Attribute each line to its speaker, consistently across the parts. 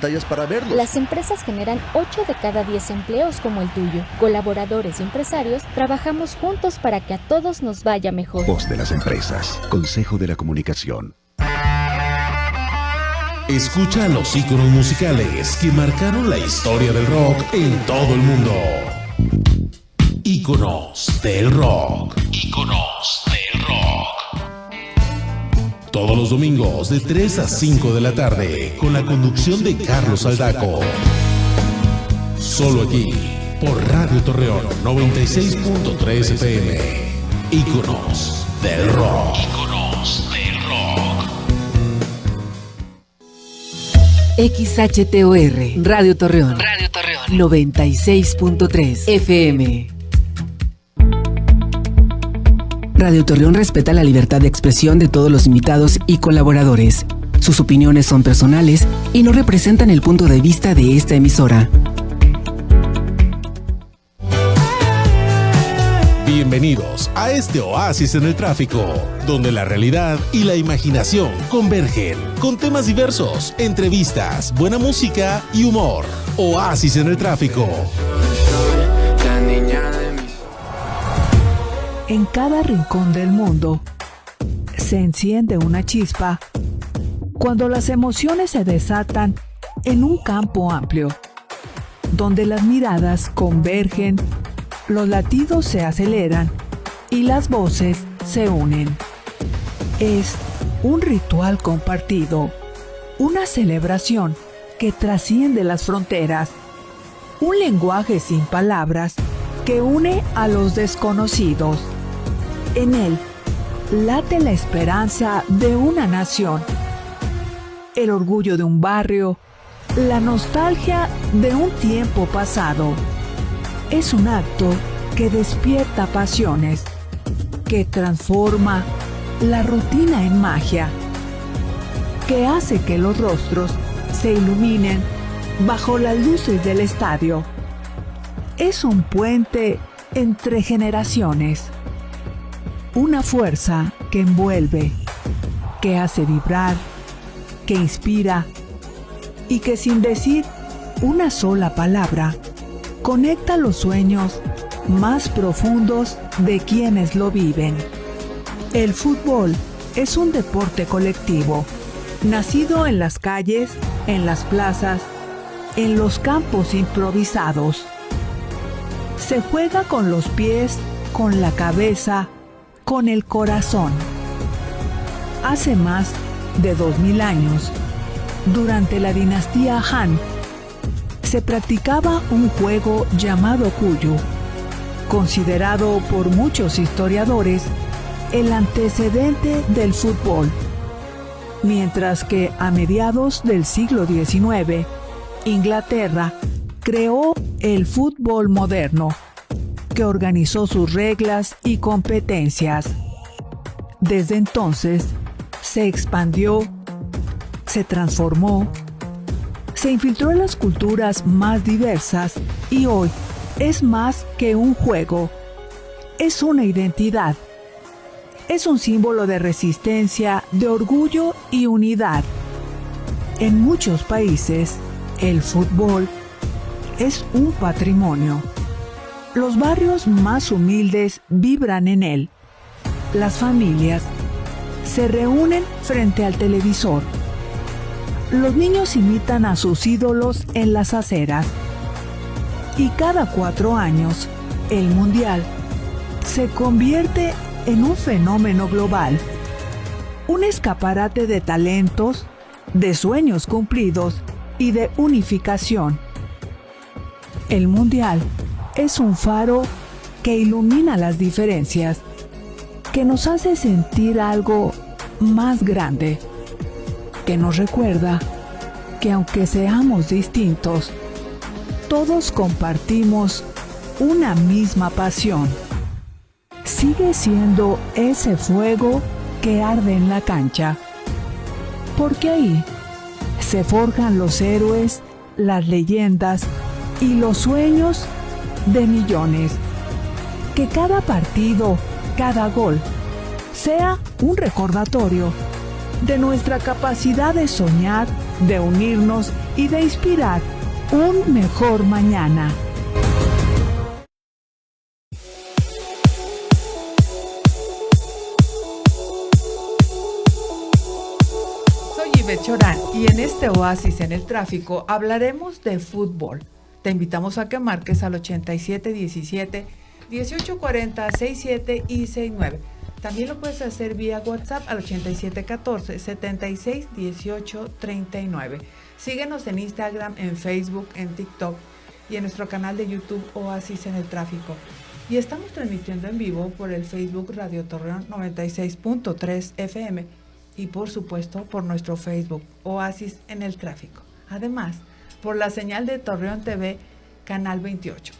Speaker 1: pantallas para verlos.
Speaker 2: Las empresas generan 8 de cada 10 empleos como el tuyo. Colaboradores y empresarios trabajamos juntos para que a todos nos vaya mejor.
Speaker 3: Voz de las empresas. Consejo de la Comunicación.
Speaker 4: Escucha los íconos musicales que marcaron la historia del rock en todo el mundo. Íconos del rock. Íconos del rock. Todos los domingos de 3 a 5 de la tarde con la conducción de Carlos Aldaco. Solo aquí por Radio Torreón 96.3 FM. Íconos del rock. Íconos del rock.
Speaker 5: XHTOR, Radio Torreón. Radio Torreón. 96.3 FM. Radio Torreón respeta la libertad de expresión de todos los invitados y colaboradores. Sus opiniones son personales y no representan el punto de vista de esta emisora.
Speaker 4: Bienvenidos a este oasis en el tráfico, donde la realidad y la imaginación convergen, con temas diversos, entrevistas, buena música y humor. Oasis en el tráfico.
Speaker 6: En cada rincón del mundo se enciende una chispa cuando las emociones se desatan en un campo amplio, donde las miradas convergen, los latidos se aceleran y las voces se unen. Es un ritual compartido, una celebración que trasciende las fronteras, un lenguaje sin palabras que une a los desconocidos. En él late la esperanza de una nación, el orgullo de un barrio, la nostalgia de un tiempo pasado. Es un acto que despierta pasiones, que transforma la rutina en magia, que hace que los rostros se iluminen bajo las luces del estadio. Es un puente entre generaciones, una fuerza que envuelve, que hace vibrar, que inspira y que sin decir una sola palabra conecta los sueños más profundos de quienes lo viven. El fútbol es un deporte colectivo, nacido en las calles, en las plazas, en los campos improvisados. Se juega con los pies, con la cabeza, con el corazón. Hace más de 2000 años, durante la dinastía Han, se practicaba un juego llamado Cuyo, considerado por muchos historiadores el antecedente del fútbol, mientras que a mediados del siglo XIX, Inglaterra creó el fútbol moderno, que organizó sus reglas y competencias. Desde entonces, se expandió, se transformó, se infiltró en las culturas más diversas y hoy es más que un juego. Es una identidad. Es un símbolo de resistencia, de orgullo y unidad. En muchos países, el fútbol es un patrimonio. Los barrios más humildes vibran en él. Las familias se reúnen frente al televisor. Los niños imitan a sus ídolos en las aceras. Y cada 4 años, el Mundial se convierte en un fenómeno global. Un escaparate de talentos, de sueños cumplidos y de unificación. El Mundial es un faro que ilumina las diferencias, que nos hace sentir algo más grande, que nos recuerda que aunque seamos distintos, todos compartimos una misma pasión. Sigue siendo ese fuego que arde en la cancha, porque ahí se forjan los héroes, las leyendas y los sueños de millones. Que cada partido, cada gol, sea un recordatorio de nuestra capacidad de soñar, de unirnos y de inspirar un mejor mañana. Soy Ivette Chorán y en este oasis en el tráfico hablaremos de fútbol. Te invitamos a que marques al 8717 1840 67 y 69. También lo puedes hacer vía WhatsApp al 8714 76 18 39. Síguenos en Instagram, en Facebook, en TikTok y en nuestro canal de YouTube Oasis en el Tráfico. Y estamos transmitiendo en vivo por el Facebook Radio Torreón 96.3 FM y por supuesto por nuestro Facebook Oasis en el Tráfico. Además, por la señal de Torreón TV, Canal 28.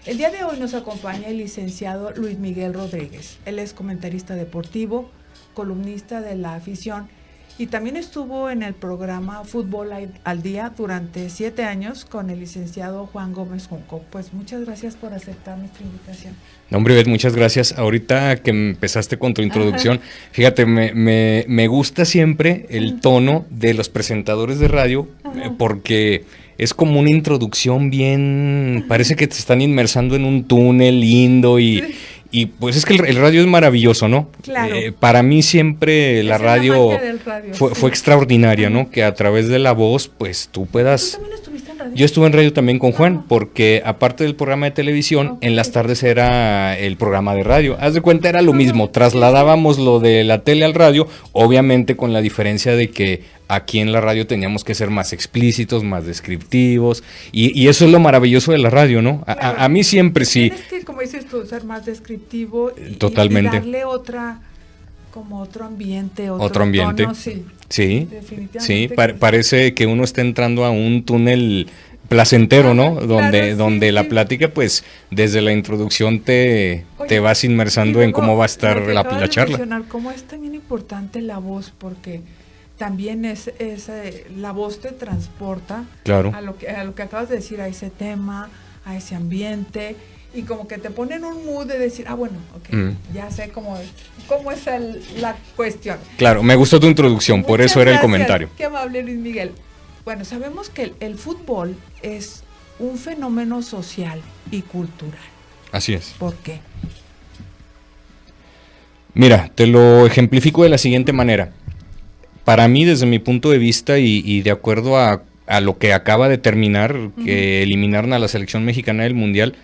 Speaker 6: El día de hoy nos acompaña el licenciado Luis Miguel Rodríguez. Él es comentarista deportivo, columnista de La Afición y también estuvo en el programa Fútbol al Día durante 7 años con el licenciado Juan Gómez Junco. Pues muchas gracias por aceptar nuestra invitación.
Speaker 1: No, hombre, Ivette, muchas gracias. Ahorita que empezaste con tu introducción, fíjate, me gusta siempre el tono de los presentadores de radio, porque es como una introducción bien, parece que te están inmersando en un túnel lindo y pues es que el radio es maravilloso, ¿no?
Speaker 6: Claro.
Speaker 1: Para mí siempre la radio fue extraordinaria, ¿no? Que a través de la voz, pues tú puedas...
Speaker 6: ¿Tú también estuviste en radio?
Speaker 1: Yo estuve en radio también con Juan, porque aparte del programa de televisión, en las tardes era el programa de radio. Haz de cuenta, era lo mismo, trasladábamos lo de la tele al radio, obviamente con la diferencia de que aquí en la radio teníamos que ser más explícitos, más descriptivos, y eso es lo maravilloso de la radio, ¿no? A mí siempre sí.
Speaker 6: Tienes que, como dices tú, ser más descriptivo
Speaker 1: Totalmente.
Speaker 6: Y darle como otro ambiente,
Speaker 1: otro ambiente.
Speaker 6: Tono, sí.
Speaker 1: Sí,
Speaker 6: definitivamente
Speaker 1: sí,
Speaker 6: que
Speaker 1: parece que uno está entrando a un túnel placentero, ¿no?
Speaker 6: Claro,
Speaker 1: donde
Speaker 6: sí,
Speaker 1: la
Speaker 6: sí.
Speaker 1: plática, pues, desde la introducción te vas inmersando en cómo va a estar la charla.
Speaker 6: Mencionar cómo es también importante la voz, porque también es la voz te transporta
Speaker 1: Claro.
Speaker 6: a lo que acabas de decir, a ese tema, a ese ambiente, y como que te pone en un mood de decir, bueno, ok, ya sé cómo es la cuestión.
Speaker 1: Claro, me gustó tu introducción, por
Speaker 6: Muchas
Speaker 1: eso era el
Speaker 6: gracias.
Speaker 1: comentario.
Speaker 6: Qué amable, Luis Miguel. Bueno, sabemos que el fútbol es un fenómeno social y cultural.
Speaker 1: Así es.
Speaker 6: ¿Por qué?
Speaker 1: Mira, te lo ejemplifico de la siguiente manera. Para mí, desde mi punto de vista y de acuerdo a lo que acaba de terminar, que eliminaron a la selección mexicana del Mundial,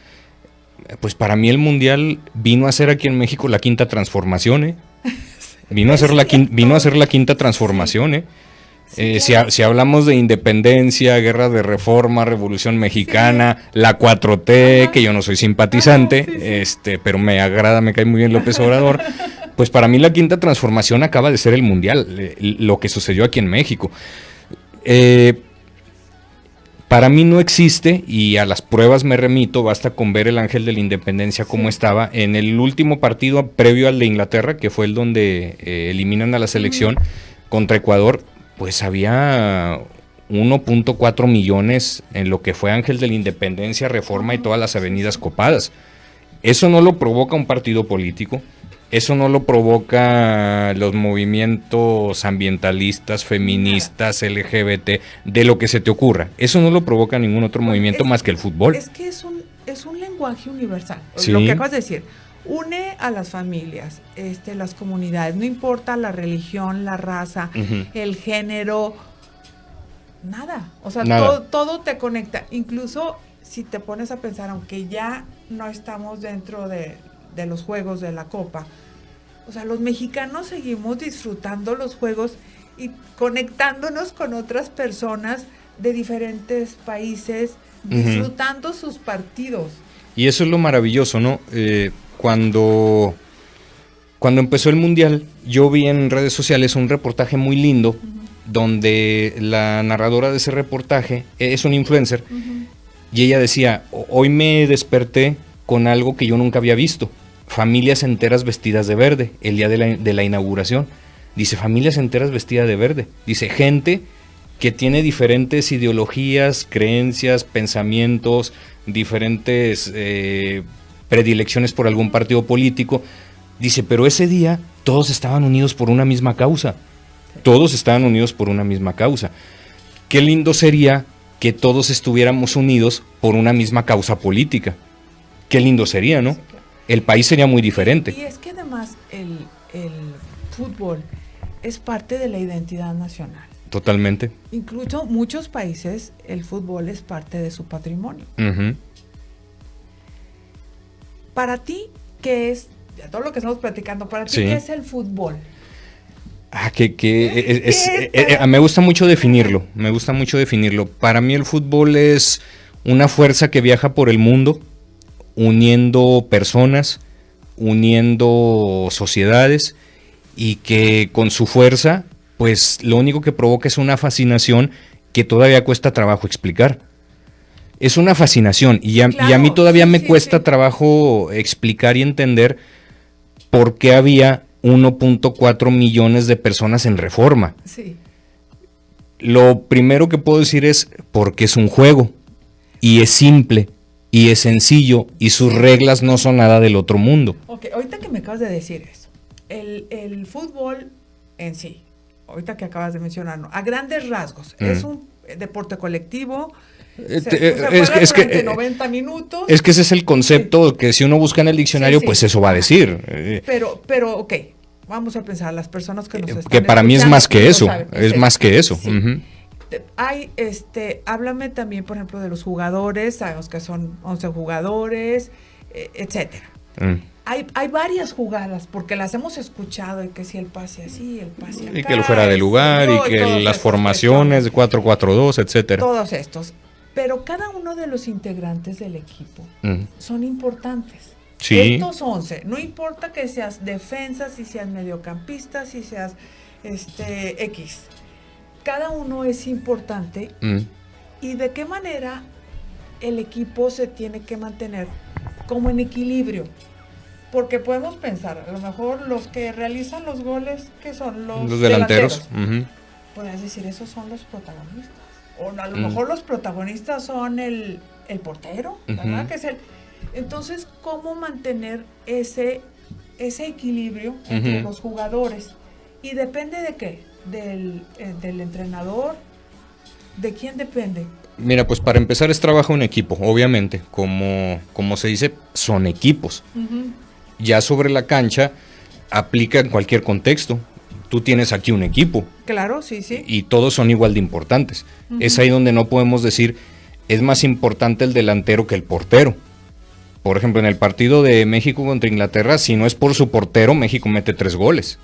Speaker 1: pues para mí el Mundial vino a ser aquí en México la quinta transformación, ¿eh? Vino a ser la quinta transformación, ¿eh? Si hablamos de independencia, guerra de reforma, revolución mexicana, la 4T, que yo no soy simpatizante, pero me agrada, me cae muy bien López Obrador, pues para mí la quinta transformación acaba de ser el Mundial, lo que sucedió aquí en México. Para mí no existe, y a las pruebas me remito, basta con ver el Ángel de la Independencia como estaba en el último partido previo al de Inglaterra, que fue el donde eliminan a la selección contra Ecuador. Pues había 1.4 millones en lo que fue Ángel de la Independencia, Reforma y todas las avenidas copadas. Eso no lo provoca un partido político, eso no lo provoca los movimientos ambientalistas, feministas, LGBT, de lo que se te ocurra. Eso no lo provoca ningún otro movimiento más que el fútbol.
Speaker 6: Es que es un lenguaje universal,
Speaker 1: Sí.
Speaker 6: lo que acabas de decir. Une a las familias, las comunidades, no importa la religión, la raza, el género, nada. O sea,
Speaker 1: Nada.
Speaker 6: todo te conecta. Incluso si te pones a pensar, aunque ya no estamos dentro de los juegos de la Copa, o sea, los mexicanos seguimos disfrutando los juegos y conectándonos con otras personas de diferentes países, disfrutando sus partidos.
Speaker 1: Y eso es lo maravilloso, ¿no? Cuando empezó el Mundial, yo vi en redes sociales un reportaje muy lindo, donde la narradora de ese reportaje es un influencer, y ella decía, hoy me desperté con algo que yo nunca había visto, familias enteras vestidas de verde, el día de la inauguración. Dice, familias enteras vestidas de verde. Dice, gente que tiene diferentes ideologías, creencias, pensamientos, diferentes predilecciones por algún partido político. Dice, pero ese día todos estaban unidos por una misma causa. Todos estaban unidos por una misma causa. qué lindo sería que todos estuviéramos unidos por una misma causa política. Qué lindo sería, ¿no?
Speaker 6: Sí, claro.
Speaker 1: El país sería muy diferente.
Speaker 6: Y es que además el fútbol es parte de la identidad nacional.
Speaker 1: Totalmente.
Speaker 6: Incluso muchos países el fútbol es parte de su patrimonio.
Speaker 1: Uh-huh.
Speaker 6: Para ti, ¿qué es? Ya todo lo que estamos platicando, para ti,
Speaker 1: Sí.
Speaker 6: ¿qué es el fútbol?
Speaker 1: Me gusta mucho definirlo. Me gusta mucho definirlo. Para mí el fútbol es una fuerza que viaja por el mundo, uniendo personas, uniendo sociedades, y que con su fuerza, pues lo único que provoca es una fascinación que todavía cuesta trabajo explicar. Es una fascinación y a mí todavía me cuesta trabajo explicar y entender por qué había 1.4 millones de personas en Reforma.
Speaker 6: Sí.
Speaker 1: Lo primero que puedo decir es porque es un juego y es simple y es sencillo y sus reglas no son nada del otro mundo.
Speaker 6: Ok, ahorita que me acabas de decir eso, el fútbol en sí, ahorita que acabas de mencionarlo, a grandes rasgos, es un deporte colectivo.
Speaker 1: Es que
Speaker 6: 90 minutos.
Speaker 1: Es que ese es el concepto que si uno busca en el diccionario, pues eso va a decir.
Speaker 6: Pero ok, vamos a pensar, las personas que nos están
Speaker 1: que para mí es más que eso, es más que eso.
Speaker 6: Sí.
Speaker 1: Uh-huh.
Speaker 6: Hay, háblame también, por ejemplo, de los jugadores, sabemos que son 11 jugadores, etcétera. Hay varias jugadas, porque las hemos escuchado, y que si el pase así, el pase acá,
Speaker 1: y que lo fuera de lugar, y que las formaciones de 4-4-2, etcétera.
Speaker 6: Todos estos. Pero cada uno de los integrantes del equipo son importantes.
Speaker 1: Sí.
Speaker 6: Estos 11, no importa que seas defensa, si seas mediocampista, si seas X. Cada uno es importante. ¿Y de qué manera el equipo se tiene que mantener como en equilibrio? Porque podemos pensar, a lo mejor los que realizan los goles, que son los
Speaker 1: delanteros.
Speaker 6: Podrías decir, esos son los protagonistas. O a lo mejor los protagonistas son el portero, ¿verdad? Que es Entonces, ¿cómo mantener ese equilibrio entre los jugadores? ¿Y depende de qué? ¿Del entrenador? ¿De quién depende?
Speaker 1: Mira, pues para empezar es trabajo en equipo, obviamente. Como se dice, son equipos. Ya sobre la cancha, aplica en cualquier contexto. Tú tienes aquí un equipo.
Speaker 6: Claro, sí.
Speaker 1: Y todos son igual de importantes. Es ahí donde no podemos decir, es más importante el delantero que el portero. Por ejemplo, en el partido de México contra Inglaterra, si no es por su portero, México mete 3 goles.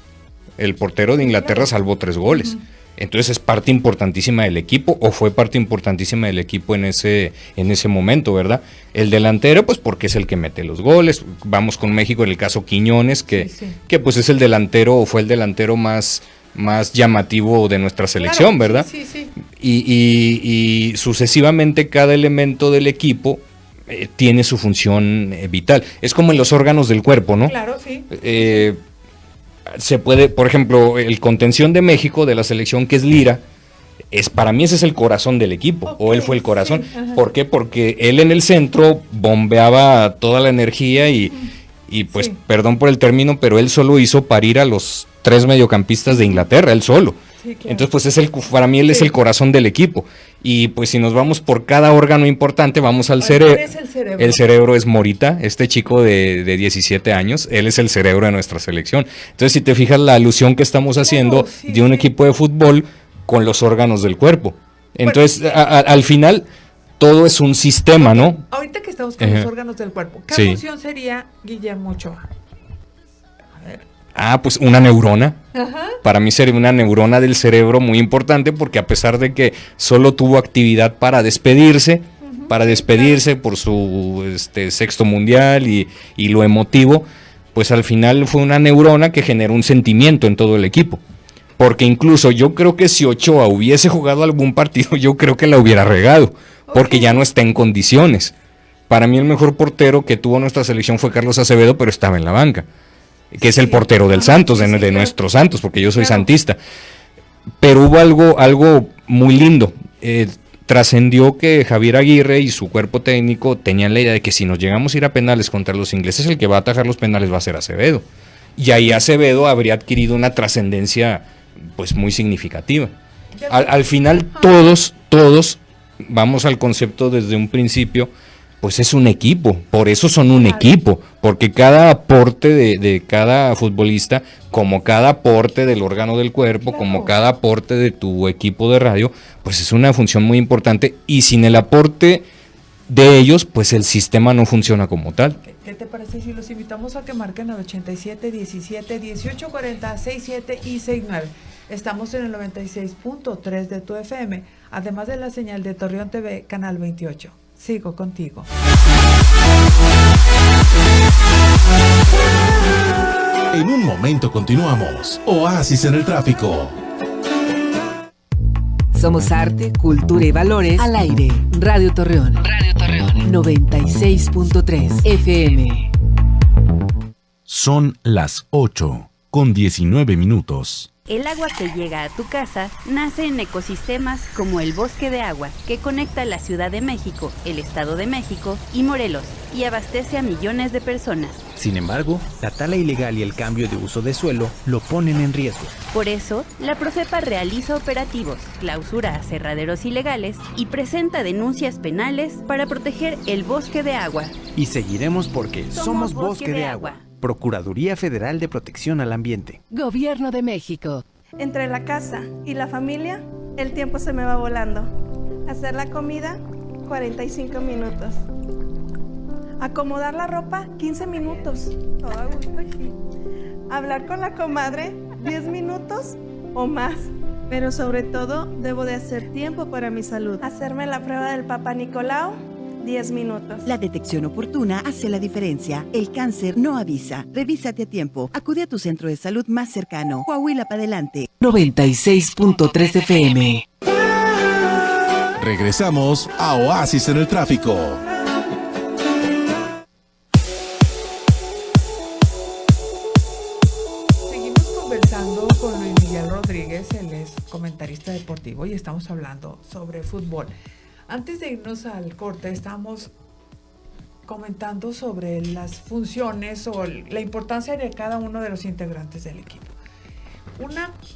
Speaker 1: El portero de Inglaterra salvó 3 goles. Entonces es parte importantísima del equipo, o fue parte importantísima del equipo en ese momento, ¿verdad? El delantero, pues porque es el que mete los goles. Vamos con México en el caso Quiñones, que pues es el delantero, o fue el delantero más llamativo de nuestra selección, claro, ¿verdad?
Speaker 6: Sí.
Speaker 1: Y sucesivamente cada elemento del equipo tiene su función vital. Es como en los órganos del cuerpo, ¿no?
Speaker 6: Claro, sí.
Speaker 1: Se puede, por ejemplo, el contención de México, de la selección, que es Lira, para mí ese es el corazón del equipo, o él fue el corazón. Sí, ¿por qué? Porque él en el centro bombeaba toda la energía y pues, perdón por el término, pero él solo hizo parir a los 3 mediocampistas de Inglaterra, él solo. Sí, claro. Entonces, pues para mí él es el corazón del equipo. Y pues si nos vamos por cada órgano importante, vamos al cerebro.
Speaker 6: ¿Cuál es el cerebro?
Speaker 1: El cerebro es Morita, este chico de 17 años, él es el cerebro de nuestra selección. Entonces, si te fijas la alusión que estamos haciendo de un equipo de fútbol con los órganos del cuerpo. Entonces, al final, todo es un sistema, ¿no?
Speaker 6: Ahorita que estamos con los órganos del cuerpo, ¿qué función sería Guillermo Ochoa?
Speaker 1: Pues una neurona. Para mí sería una neurona del cerebro muy importante, porque a pesar de que solo tuvo actividad para despedirse por su sexto mundial y lo emotivo, pues al final fue una neurona que generó un sentimiento en todo el equipo. Porque incluso yo creo que si Ochoa hubiese jugado algún partido, yo creo que la hubiera regado, porque ya no está en condiciones. Para mí el mejor portero que tuvo nuestra selección fue Carlos Acevedo, pero estaba en la banca, que es el portero del Santos, de nuestros Santos, porque yo soy santista. Pero hubo algo muy lindo. Trascendió que Javier Aguirre y su cuerpo técnico tenían la idea de que si nos llegamos a ir a penales contra los ingleses, el que va a atajar los penales va a ser Acevedo. Y ahí Acevedo habría adquirido una trascendencia pues muy significativa. Al final todos vamos al concepto desde un principio, pues es un equipo, por eso son un equipo, porque cada aporte de cada futbolista, como cada aporte del órgano del cuerpo, como cada aporte de tu equipo de radio, pues es una función muy importante, y sin el aporte de ellos, pues el sistema no funciona como tal.
Speaker 6: ¿Qué te parece si los invitamos a que marquen al 87 17 18 40 67 y 69? Estamos en el 96.3 de tu FM, además de la señal de Torreón TV, Canal 28. Sigo contigo.
Speaker 4: En un momento continuamos. Oasis en el tráfico.
Speaker 5: Somos arte, cultura y valores al aire. Radio Torreón. Radio Torreón. 96.3 FM.
Speaker 7: Son las 8:19.
Speaker 8: El agua que llega a tu casa nace en ecosistemas como el Bosque de Agua, que conecta la Ciudad de México, el Estado de México y Morelos, y abastece a millones de personas.
Speaker 9: Sin embargo, la tala ilegal y el cambio de uso de suelo lo ponen en riesgo.
Speaker 8: Por eso, la Profepa realiza operativos, clausura aserraderos ilegales y presenta denuncias penales para proteger el Bosque de Agua.
Speaker 9: Y seguiremos porque somos Bosque de Agua. Procuraduría Federal de Protección al Ambiente.
Speaker 5: Gobierno de México.
Speaker 10: Entre la casa y la familia, el tiempo se me va volando. Hacer la comida, 45 minutos. Acomodar la ropa, 15 minutos. Todo a gusto aquí. Hablar con la comadre, 10 minutos o más. Pero sobre todo, debo de hacer tiempo para mi salud. Hacerme la prueba del Papá Nicolau, 10 minutos.
Speaker 11: La detección oportuna hace la diferencia. El cáncer no avisa. Revísate a tiempo. Acude a tu centro de salud más cercano. Coahuila para adelante.
Speaker 5: 96.3 FM.
Speaker 4: Regresamos a Oasis en el tráfico.
Speaker 6: Seguimos conversando con Luis Miguel Rodríguez, él es comentarista deportivo y estamos hablando sobre fútbol. Antes de irnos al corte, estamos comentando sobre las funciones o la importancia de cada uno de los integrantes del equipo.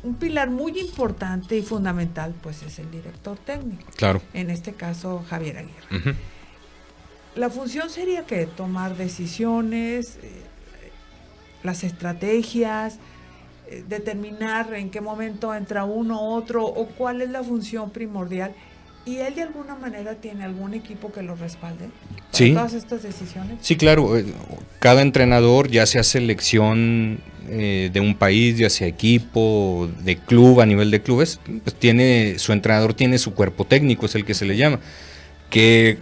Speaker 6: Un pilar muy importante y fundamental, pues, es el director técnico.
Speaker 1: Claro.
Speaker 6: En este caso, Javier Aguirre.
Speaker 1: Uh-huh.
Speaker 6: La función sería que tomar decisiones, las estrategias, determinar en qué momento entra uno u otro o cuál es la función primordial. ¿Y él de alguna manera tiene algún equipo que lo respalde para todas estas decisiones?
Speaker 1: Sí, claro. Cada entrenador, ya sea selección de un país, ya sea equipo, de club, a nivel de clubes, pues su entrenador tiene su cuerpo técnico, es el que se le llama. Que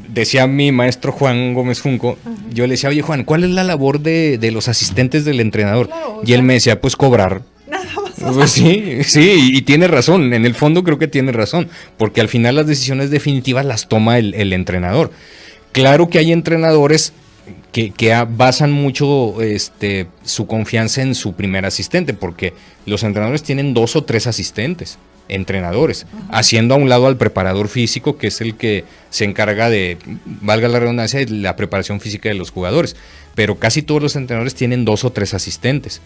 Speaker 1: decía mi maestro Juan Gómez Junco, yo le decía, oye Juan, ¿cuál es la labor de los asistentes del entrenador? Claro, y él me decía, pues cobrar. Pues sí, y tiene razón, en el fondo creo que tiene razón, porque al final las decisiones definitivas las toma el entrenador. Claro que hay entrenadores que basan mucho su confianza en su primer asistente, porque los entrenadores tienen 2 o 3 asistentes, entrenadores, haciendo a un lado al preparador físico, que es el que se encarga de, valga la redundancia, de la preparación física de los jugadores, pero casi todos los entrenadores tienen 2 o 3 asistentes.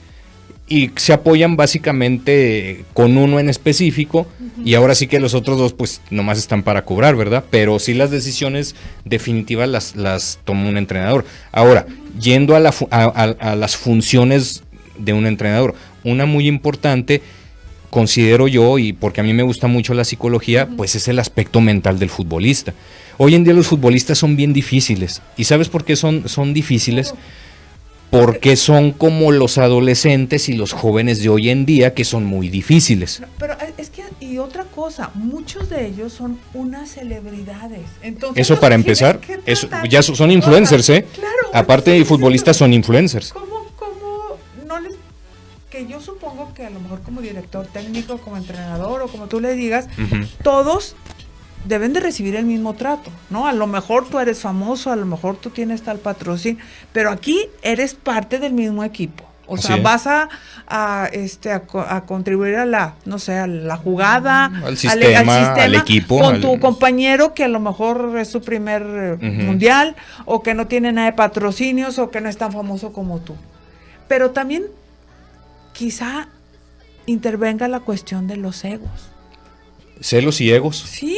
Speaker 1: Y se apoyan básicamente con uno en específico, y ahora sí que los otros 2 pues nomás están para cobrar, ¿verdad? Pero sí las decisiones definitivas las toma un entrenador. Ahora, yendo a las funciones de un entrenador, una muy importante, considero yo, y porque a mí me gusta mucho la psicología, pues es el aspecto mental del futbolista. Hoy en día los futbolistas son bien difíciles, ¿y sabes por qué son difíciles? Porque son como los adolescentes y los jóvenes de hoy en día, que son muy difíciles.
Speaker 6: Pero es que, y otra cosa, muchos de ellos son unas celebridades. Entonces,
Speaker 1: eso para empezar, eso, ya son influencers, ¿eh?
Speaker 6: Claro.
Speaker 1: Aparte de futbolistas, son influencers.
Speaker 6: ¿Cómo no les...? Que yo supongo que a lo mejor como director técnico, como entrenador o como tú le digas, todos deben de recibir el mismo trato, ¿no? A lo mejor tú eres famoso, a lo mejor tú tienes tal patrocinio, pero aquí eres parte del mismo equipo. O sea, vas a contribuir a la, no sé, a la jugada,
Speaker 1: al sistema, al equipo,
Speaker 6: con tu compañero que a lo mejor es su primer mundial, o que no tiene nada de patrocinios, o que no es tan famoso como tú. Pero también quizá intervenga la cuestión de los egos.
Speaker 1: celos y egos.
Speaker 6: Sí.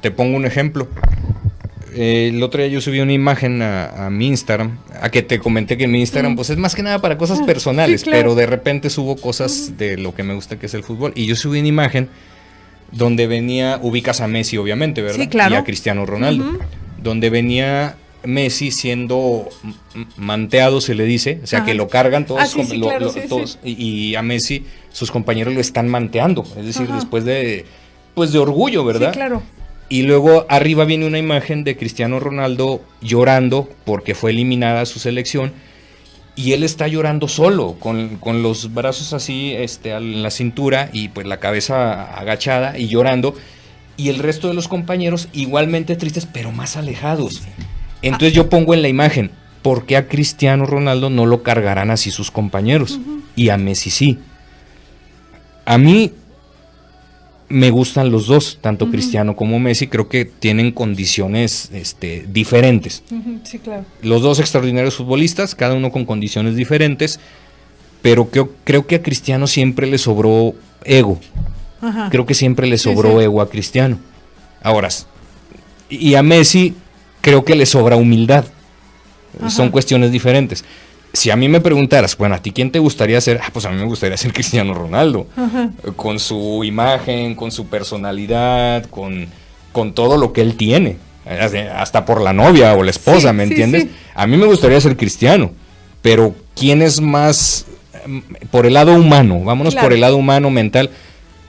Speaker 1: Te pongo un ejemplo. El otro día yo subí una imagen a mi Instagram, a que te comenté que mi Instagram pues es más que nada para cosas personales,
Speaker 6: claro.
Speaker 1: pero de repente subo cosas de lo que me gusta, que es el fútbol, y yo subí una imagen donde venía, ubicas a Messi obviamente, ¿verdad?
Speaker 6: Sí, claro.
Speaker 1: Y a Cristiano Ronaldo, donde venía Messi siendo manteado, se le dice, o sea, que lo cargan todos, todos. Y a Messi sus compañeros lo están manteando, es decir, después de orgullo, ¿verdad?
Speaker 6: Sí, claro.
Speaker 1: Y luego arriba viene una imagen de Cristiano Ronaldo llorando porque fue eliminada su selección, y él está llorando solo, con los brazos así en la cintura y pues la cabeza agachada y llorando, y el resto de los compañeros igualmente tristes, pero más alejados. Entonces yo pongo en la imagen, ¿por qué a Cristiano Ronaldo no lo cargarán así sus compañeros? Y a Messi sí. A mí me gustan los dos, tanto Cristiano como Messi, creo que tienen condiciones diferentes.
Speaker 6: Sí, claro.
Speaker 1: Los dos extraordinarios futbolistas, cada uno con condiciones diferentes, pero creo que a Cristiano siempre le sobró ego. Creo que siempre le sobró ego a Cristiano. Ahora, y a Messi creo que le sobra humildad. Son cuestiones diferentes. Si a mí me preguntaras, bueno, ¿a ti quién te gustaría ser? Pues a mí me gustaría ser Cristiano Ronaldo. Con su imagen, con su personalidad, con todo lo que él tiene. Hasta por la novia o la esposa, ¿me entiendes? Sí. A mí me gustaría ser Cristiano. Pero ¿quién es más por el lado humano? Vámonos por el lado humano, mental.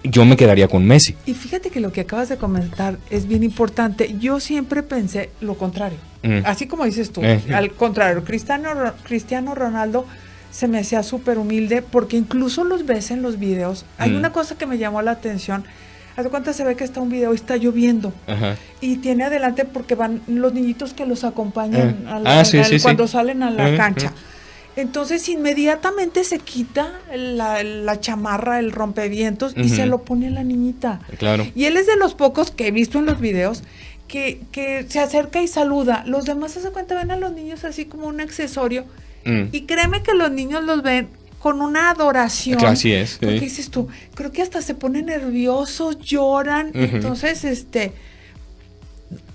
Speaker 1: Yo me quedaría con Messi.
Speaker 6: Y fíjate que lo que acabas de comentar es bien importante. Yo siempre pensé lo contrario. Así como dices tú, al contrario, Cristiano Ronaldo se me hacía súper humilde, porque incluso los ves en los videos. Hay una cosa que me llamó la atención. Haz de cuenta, se ve que está un video y está lloviendo. Y tiene adelante, porque van los niñitos que los acompañan cuando salen a la cancha. Entonces inmediatamente se quita la chamarra, el rompevientos, y se lo pone a la niñita.
Speaker 1: Claro.
Speaker 6: Y él es de los pocos que he visto en los videos que se acerca y saluda. Los demás, se cuenta, ven a los niños así como un accesorio. Y créeme que los niños los ven con una adoración.
Speaker 1: Así es.
Speaker 6: Porque dices tú, creo que hasta se ponen nerviosos, lloran. Entonces,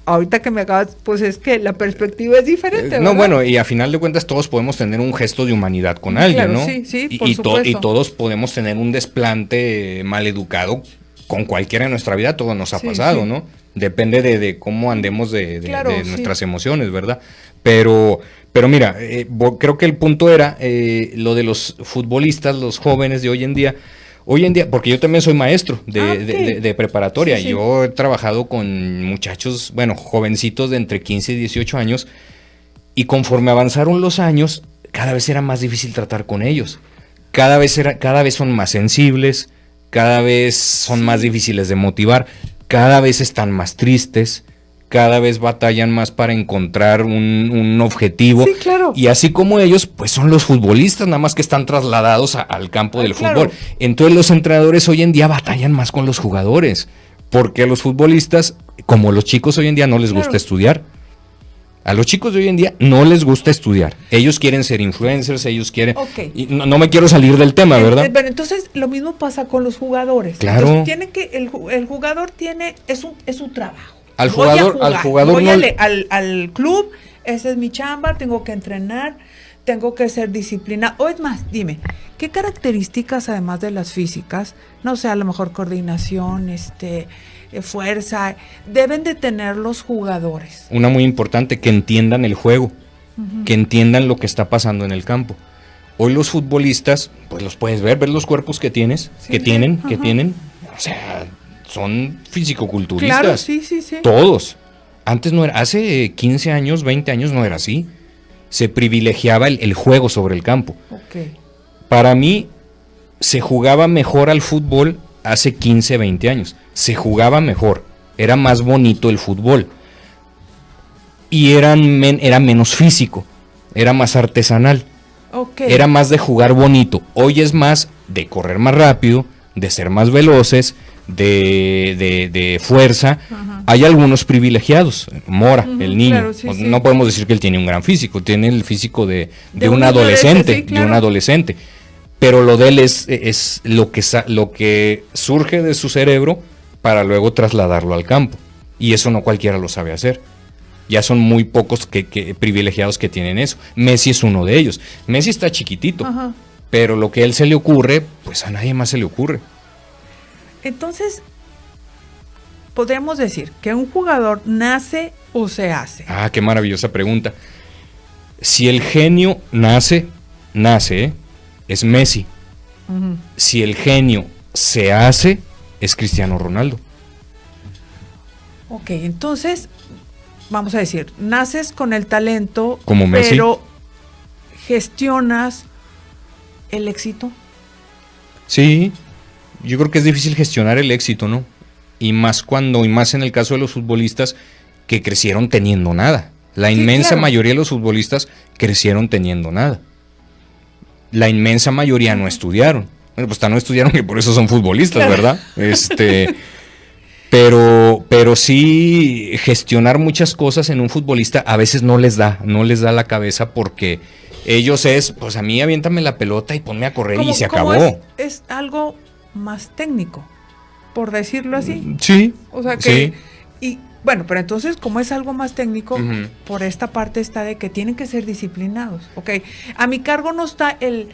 Speaker 6: ahorita que me acabas, pues es que la perspectiva es diferente, ¿verdad?
Speaker 1: No, bueno, y a final de cuentas todos podemos tener un gesto de humanidad con alguien, ¿no?
Speaker 6: Sí, por supuesto.
Speaker 1: Y todos podemos tener un desplante maleducado con cualquiera en nuestra vida, todo nos ha pasado, ¿no? Depende de cómo andemos de nuestras emociones, ¿verdad? Pero mira, creo que el punto era lo de los futbolistas, los jóvenes de hoy en día, porque yo también soy maestro de preparatoria. Yo he trabajado con muchachos, jovencitos de entre 15 y 18 años, y conforme avanzaron los años, cada vez era más difícil tratar con ellos. Cada vez son más sensibles, cada vez son más difíciles de motivar, cada vez están más tristes, cada vez batallan más para encontrar un objetivo.
Speaker 6: Sí, claro.
Speaker 1: Y así como ellos, pues son los futbolistas, nada más que están trasladados al campo del fútbol. Entonces los entrenadores hoy en día batallan más con los jugadores, porque a los futbolistas, como los chicos hoy en día, no les gusta estudiar. A los chicos de hoy en día no les gusta estudiar. Ellos quieren ser influencers, ellos quieren... Y no me quiero salir del tema, ¿verdad?
Speaker 6: Pero entonces lo mismo pasa con los jugadores.
Speaker 1: Claro.
Speaker 6: Entonces, tiene que el jugador es su trabajo.
Speaker 1: Al jugador
Speaker 6: voy al club, esa es mi chamba, tengo que entrenar, tengo que ser disciplinado. O es más, dime, ¿qué características, además de las físicas, no sé, a lo mejor coordinación, fuerza, deben de tener los jugadores?
Speaker 1: Una muy importante, que entiendan el juego, que entiendan lo que está pasando en el campo. Hoy los futbolistas, pues los puedes ver los cuerpos que tienes, que tienen, o sea, son fisicoculturistas.
Speaker 6: Claro, sí.
Speaker 1: Todos. Antes no era, hace 15 años, 20 años no era así. Se privilegiaba el juego sobre el campo. Para mí, se jugaba mejor al fútbol hace 15, 20 años. Se jugaba mejor. Era más bonito el fútbol. Y era menos físico. Era más artesanal. Era más de jugar bonito. Hoy es más de correr más rápido, de ser más veloces, de fuerza. Hay algunos privilegiados. Mora, el niño, claro, no podemos decir que él tiene un gran físico, tiene el físico de un adolescente, de un adolescente, pero lo de él es lo que surge de su cerebro para luego trasladarlo al campo. Y eso no cualquiera lo sabe hacer. Ya son muy pocos privilegiados que tienen eso. Messi es uno de ellos. Messi está chiquitito, ajá, pero lo que a él se le ocurre, pues a nadie más se le ocurre.
Speaker 6: Entonces, podríamos decir que un jugador nace o se hace.
Speaker 1: Ah, qué maravillosa pregunta. Si el genio nace, es Messi. Uh-huh. Si el genio se hace, es Cristiano Ronaldo.
Speaker 6: Ok, entonces, vamos a decir, naces con el talento,
Speaker 1: como Messi,
Speaker 6: pero gestionas el éxito.
Speaker 1: Sí, yo creo que es difícil gestionar el éxito, ¿no? Y más en el caso de los futbolistas que crecieron teniendo nada. La inmensa mayoría de los futbolistas crecieron teniendo nada. La inmensa mayoría no estudiaron. Bueno, pues no estudiaron, que por eso son futbolistas, ¿verdad? Pero sí gestionar muchas cosas en un futbolista a veces no les da la cabeza, porque ellos pues a mí aviéntame la pelota y ponme a correr y se acabó.
Speaker 6: Es algo más técnico, por decirlo así.
Speaker 1: Sí.
Speaker 6: O sea que, sí. Y bueno, pero entonces como es algo más técnico, uh-huh, por esta parte está de que tienen que ser disciplinados. Ok, a mi cargo no está el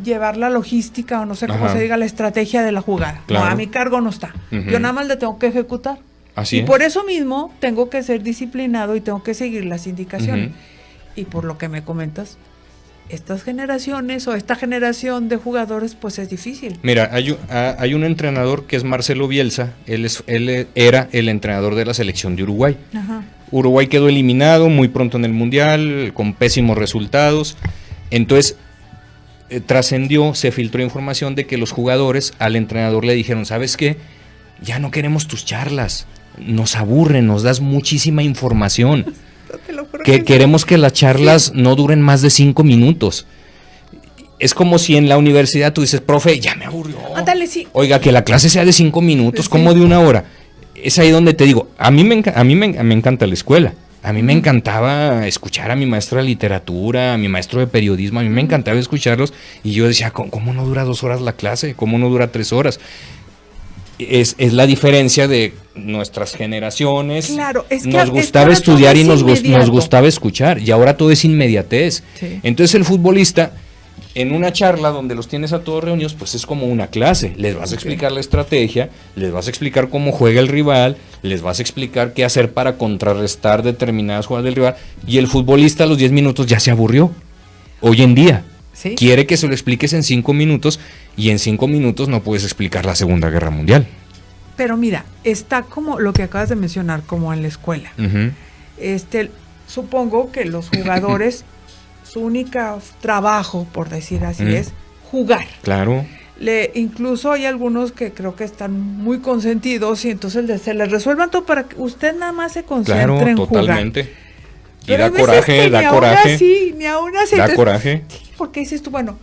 Speaker 6: llevar la logística o no sé cómo, ajá, se diga, la estrategia de la jugada. Claro. No, a mi cargo no está. Uh-huh. Yo nada más le tengo que ejecutar.
Speaker 1: Así
Speaker 6: y por eso mismo tengo que ser disciplinado y tengo que seguir las indicaciones. Uh-huh. Y por lo que me comentas, estas generaciones o esta generación de jugadores, pues es difícil.
Speaker 1: Mira, hay un entrenador que es Marcelo Bielsa. Él era el entrenador de la selección de Uruguay. Ajá. Uruguay quedó eliminado muy pronto en el Mundial, con pésimos resultados. Entonces trascendió, se filtró información de que los jugadores al entrenador le dijeron: ¿sabes qué? Ya no queremos tus charlas, nos aburren, nos das muchísima información, que queremos que las charlas no duren más de 5 minutos. Es como si en la universidad tú dices: profe, ya me aburrió.
Speaker 6: Ándale, sí.
Speaker 1: Oiga, que la clase sea de 5 minutos, sí, como de 1 hora. Es ahí donde te digo, a mí me encanta la escuela. A mí me encantaba escuchar a mi maestro de literatura, a mi maestro de periodismo, a mí me encantaba escucharlos, y yo decía: ¿cómo no dura 2 horas la clase? ¿Cómo no dura 3 horas? Es la diferencia de nuestras generaciones.
Speaker 6: Claro, es que
Speaker 1: nos gustaba estudiar y nos gustaba escuchar, y ahora todo es inmediatez. Sí. Entonces el futbolista, en una charla donde los tienes a todos reunidos, pues es como una clase. Les vas a explicar la estrategia, les vas a explicar cómo juega el rival, les vas a explicar qué hacer para contrarrestar determinadas jugadas del rival, y el futbolista a los 10 minutos ya se aburrió. Hoy en día, ¿sí?, quiere que se lo expliques en 5 minutos, y en 5 minutos no puedes explicar la Segunda Guerra Mundial.
Speaker 6: Pero mira, está como lo que acabas de mencionar, como en la escuela. Uh-huh. Supongo que los jugadores su único trabajo, por decir así, es jugar.
Speaker 1: Claro.
Speaker 6: Incluso hay algunos que creo que están muy consentidos y entonces se les resuelvan todo para que usted nada más se concentre en jugar.
Speaker 1: Totalmente. Y da coraje, da coraje.
Speaker 6: Sí, ni aún así.
Speaker 1: Da coraje.
Speaker 6: Porque dices tú, bueno,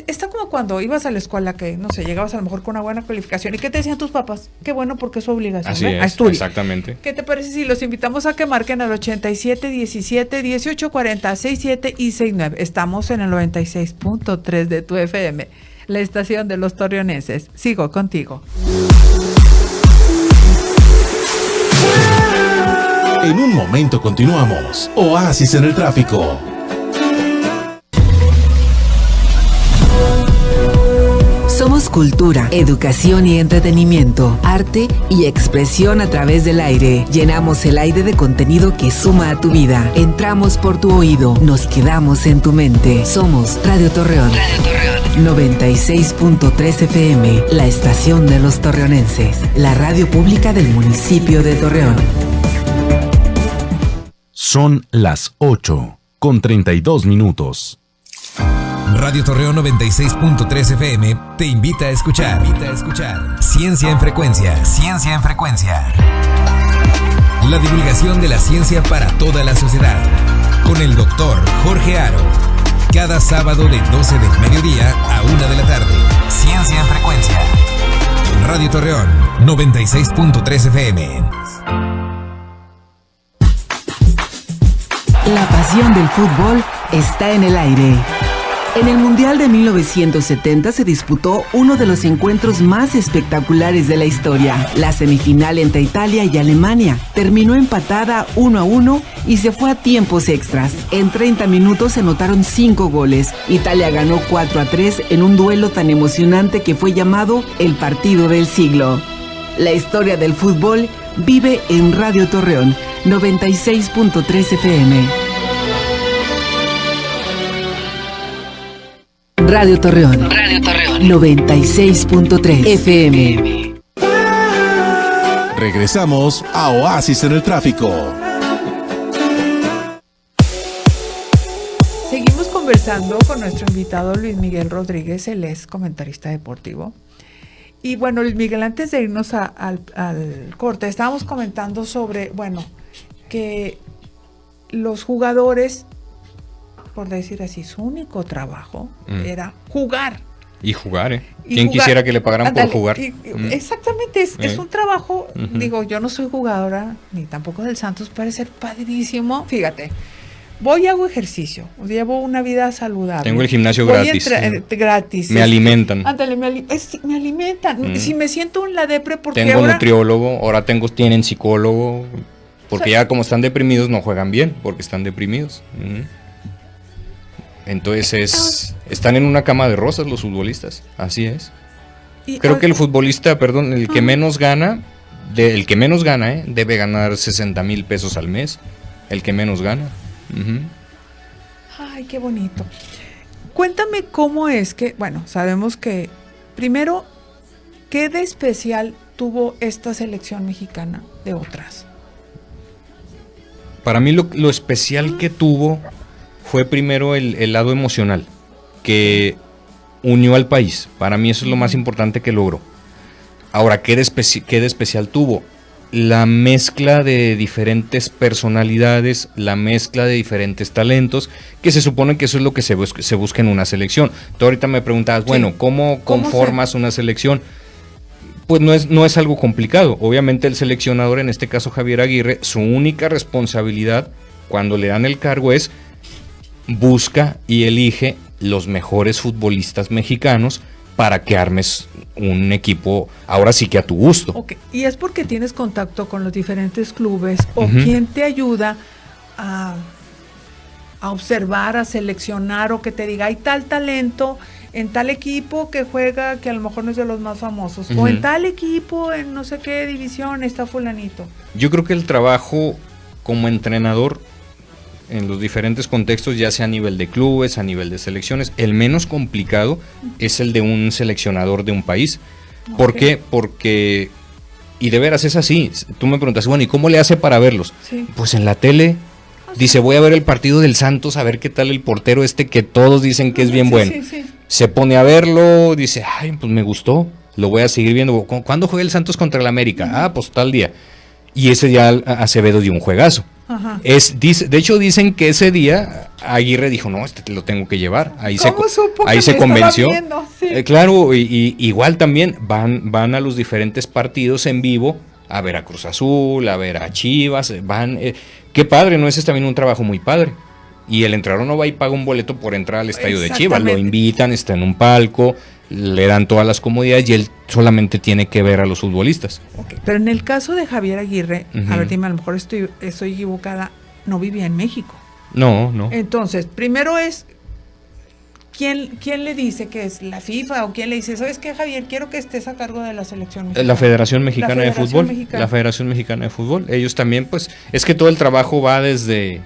Speaker 6: está como cuando ibas a la escuela, que no sé, llegabas a lo mejor con una buena calificación. ¿Y qué te decían tus papás? Qué bueno, porque es su obligación.
Speaker 1: Así es,
Speaker 6: a estudiar.
Speaker 1: Exactamente.
Speaker 6: ¿Qué te parece si los invitamos a que marquen al 87 17 18 40 67 y 69? Estamos en el 96.3 de tu FM, la estación de los torreonenses. Sigo contigo.
Speaker 4: En un momento continuamos. Oasis en el tráfico.
Speaker 5: Somos cultura, educación y entretenimiento, arte y expresión a través del aire. Llenamos el aire de contenido que suma a tu vida. Entramos por tu oído, nos quedamos en tu mente. Somos Radio Torreón. 96.3 FM, la estación de los torreonenses, la radio pública del municipio de Torreón.
Speaker 7: Son las 8:32. Radio Torreón 96.3 FM te invita a escuchar. Ciencia en frecuencia. Ciencia en frecuencia. La divulgación de la ciencia para toda la sociedad. Con el doctor Jorge Aro. Cada sábado de 12 del mediodía a 1 de la tarde. Ciencia en frecuencia. Radio Torreón 96.3 FM.
Speaker 5: La pasión del fútbol está en el aire. En el Mundial de 1970 se disputó uno de los encuentros más espectaculares de la historia. La semifinal entre Italia y Alemania terminó empatada 1-1 y se fue a tiempos extras. En 30 minutos se anotaron 5 goles. Italia ganó 4-3 en un duelo tan emocionante que fue llamado el partido del siglo. La historia del fútbol vive en Radio Torreón, 96.3 FM. Radio Torreón. Radio Torreón. 96.3 FM.
Speaker 4: Regresamos a Oasis en el Tráfico.
Speaker 6: Seguimos conversando con nuestro invitado Luis Miguel Rodríguez, él es comentarista deportivo. Y bueno, Luis Miguel, antes de irnos al corte, estábamos comentando sobre, que los jugadores, por decir así, su único trabajo era jugar.
Speaker 1: Y jugar, ¿Quién quisiera que le pagaran por jugar?
Speaker 6: Exactamente, es un trabajo, digo, yo no soy jugadora, ni tampoco del Santos, parece ser padrísimo. Fíjate, voy y hago ejercicio, llevo una vida saludable.
Speaker 1: Tengo el gimnasio gratis.
Speaker 6: Gratis.
Speaker 1: Me alimentan.
Speaker 6: Ándale, me alimentan. Si me siento en la depre, porque
Speaker 1: tengo
Speaker 6: ahora...
Speaker 1: nutriólogo, ahora tienen psicólogo, porque ya como están deprimidos no juegan bien, porque están deprimidos. Entonces están en una cama de rosas los futbolistas, así es. Creo que el futbolista, el que menos gana, debe ganar 60,000 pesos al mes, el que menos gana.
Speaker 6: Ay, qué bonito. Cuéntame cómo es que, sabemos que, primero, ¿qué de especial tuvo esta selección mexicana de otras?
Speaker 1: Para mí lo especial que tuvo fue primero el lado emocional, que unió al país. Para mí eso es lo más importante que logró. Ahora, ¿qué de especial tuvo? La mezcla de diferentes personalidades, la mezcla de diferentes talentos, que se supone que eso es lo que se busca en una selección. Tú ahorita me preguntabas, ¿cómo conformas una selección? Pues no es algo complicado. Obviamente el seleccionador, en este caso Javier Aguirre, su única responsabilidad cuando le dan el cargo es busca y elige los mejores futbolistas mexicanos para que armes un equipo, ahora sí que a tu gusto.
Speaker 6: Okay. ¿Y es porque tienes contacto con los diferentes clubes o quién te ayuda a observar, a seleccionar, o que te diga, hay tal talento en tal equipo que juega, que a lo mejor no es de los más famosos, o en tal equipo, en no sé qué división está fulanito?
Speaker 1: Yo creo que el trabajo como entrenador en los diferentes contextos, ya sea a nivel de clubes, a nivel de selecciones, el menos complicado es el de un seleccionador de un país. ¿Por qué? Porque, y de veras es así, tú me preguntas, ¿y cómo le hace para verlos?
Speaker 6: Sí.
Speaker 1: Pues en la tele, dice, voy a ver el partido del Santos, a ver qué tal el portero que todos dicen que es bien bueno.
Speaker 6: Sí.
Speaker 1: Se pone a verlo, dice, pues me gustó, lo voy a seguir viendo. ¿Cuándo juega el Santos contra el América? Pues tal día. Y ese día Acevedo dio un juegazo. De hecho dicen que ese día Aguirre dijo, no, te lo tengo que llevar. Ahí se convenció. Sí. Claro, y igual también van a los diferentes partidos en vivo, a ver a Cruz Azul, a ver a Chivas, qué padre, ¿no? Ese es también un trabajo muy padre. Y el entrenador no va y paga un boleto por entrar al estadio de Chivas, lo invitan, está en un palco, le dan todas las comodidades y él solamente tiene que ver a los futbolistas.
Speaker 6: Okay. Pero en el caso de Javier Aguirre, a ver, dime, a lo mejor estoy equivocada, no vivía en México.
Speaker 1: No.
Speaker 6: Entonces, primero es, ¿quién le dice que es la FIFA o quién le dice, ¿sabes qué, Javier? Quiero que estés a cargo de la selección mexicana.
Speaker 1: La Federación Mexicana de Fútbol. La Federación Mexicana de Fútbol. Ellos también, pues, es que todo el trabajo va desde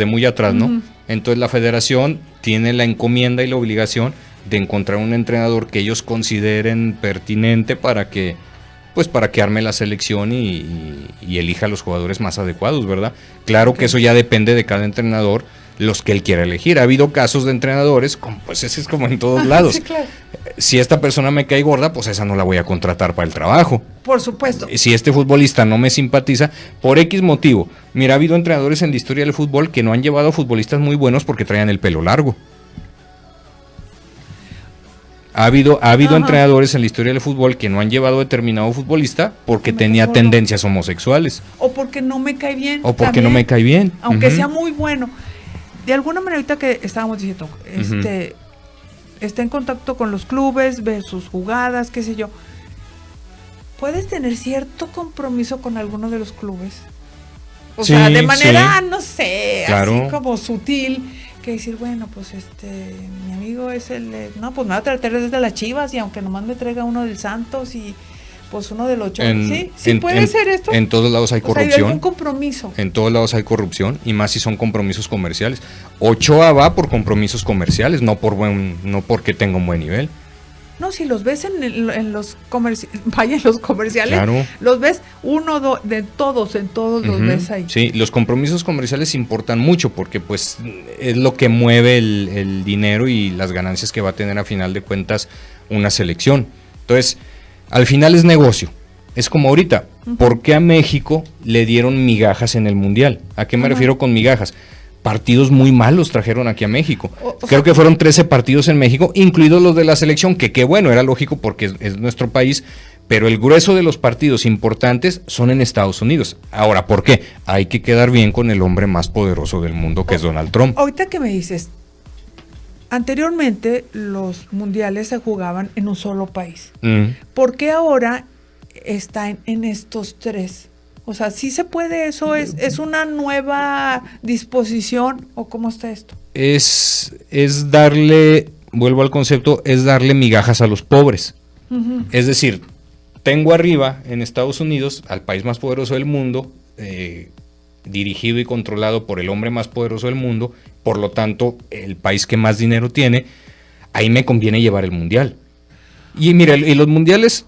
Speaker 1: muy atrás, ¿no? Entonces la Federación tiene la encomienda y la obligación de encontrar un entrenador que ellos consideren pertinente para que arme la selección y elija a los jugadores más adecuados, ¿verdad? Claro que eso ya depende de cada entrenador, los que él quiera elegir. Ha habido casos de entrenadores, pues ese es como en todos lados.
Speaker 6: Sí, claro.
Speaker 1: Si esta persona me cae gorda, pues esa no la voy a contratar para el trabajo.
Speaker 6: Por supuesto.
Speaker 1: Si este futbolista no me simpatiza, por X motivo. Mira, ha habido entrenadores en la historia del fútbol que no han llevado a futbolistas muy buenos porque traían el pelo largo. Ha habido entrenadores en la historia del fútbol que no han llevado a determinado futbolista porque tenía tendencias homosexuales.
Speaker 6: O porque no me cae bien.
Speaker 1: O porque no me cae bien.
Speaker 6: Aunque sea muy bueno. De alguna manera, ahorita que estábamos diciendo, está en contacto con los clubes, ve sus jugadas, qué sé yo. ¿Puedes tener cierto compromiso con alguno de los clubes? O sea, de manera, no sé,
Speaker 1: claro,
Speaker 6: así como sutil, que decir, bueno, pues mi amigo es no, pues me va a traer desde las Chivas y aunque nomás me traiga uno del Santos y pues uno del Ochoa. Sí, puede ser esto.
Speaker 1: En todos lados hay corrupción.
Speaker 6: Hay algún compromiso.
Speaker 1: En todos lados hay corrupción y más si son compromisos comerciales. Ochoa va por compromisos comerciales, no porque tenga un buen nivel.
Speaker 6: No, si los ves en los comerciales,
Speaker 1: claro,
Speaker 6: los ves en todos los ves ahí.
Speaker 1: Sí, los compromisos comerciales importan mucho porque pues es lo que mueve el dinero y las ganancias que va a tener a final de cuentas una selección. Entonces, al final es negocio. Es como ahorita, ¿por qué a México le dieron migajas en el Mundial? ¿A qué me refiero con migajas? Partidos muy malos trajeron aquí a México. Creo que fueron 13 partidos en México, incluidos los de la selección, que bueno, era lógico porque es nuestro país, pero el grueso de los partidos importantes son en Estados Unidos. Ahora, ¿por qué? Hay que quedar bien con el hombre más poderoso del mundo, que es Donald Trump.
Speaker 6: Ahorita que me dices, anteriormente los mundiales se jugaban en un solo país. ¿Por qué ahora está en estos tres? O sea, ¿sí se puede eso? ¿Es una nueva disposición o cómo está esto?
Speaker 1: Es darle, vuelvo al concepto, es darle migajas a los pobres. Es decir, tengo arriba en Estados Unidos al país más poderoso del mundo, dirigido y controlado por el hombre más poderoso del mundo, por lo tanto, el país que más dinero tiene, ahí me conviene llevar el mundial. Y mira, y los mundiales...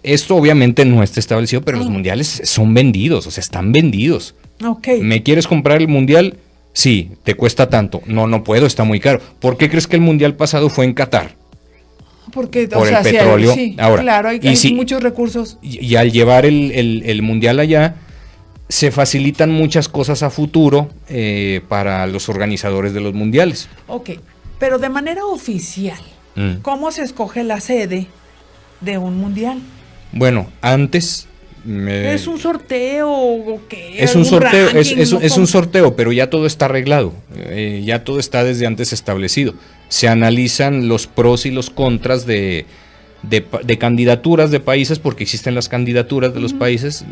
Speaker 1: Esto obviamente no está establecido, pero los mundiales son vendidos, o sea, están vendidos.
Speaker 6: Okay.
Speaker 1: ¿Me quieres comprar el mundial? Sí, te cuesta tanto. No puedo, está muy caro. ¿Por qué crees que el mundial pasado fue en Qatar?
Speaker 6: Porque,
Speaker 1: por el petróleo.
Speaker 6: Sí,
Speaker 1: ahora,
Speaker 6: claro, hay muchos recursos.
Speaker 1: Y al llevar el mundial allá, se facilitan muchas cosas a futuro para los organizadores de los mundiales.
Speaker 6: Ok, pero de manera oficial, ¿cómo se escoge la sede de un mundial?
Speaker 1: Bueno, antes...
Speaker 6: ¿Es un sorteo o qué?
Speaker 1: Es un sorteo, es un sorteo, pero ya todo está arreglado, ya todo está desde antes establecido. Se analizan los pros y los contras de candidaturas de países, porque existen las candidaturas de los países.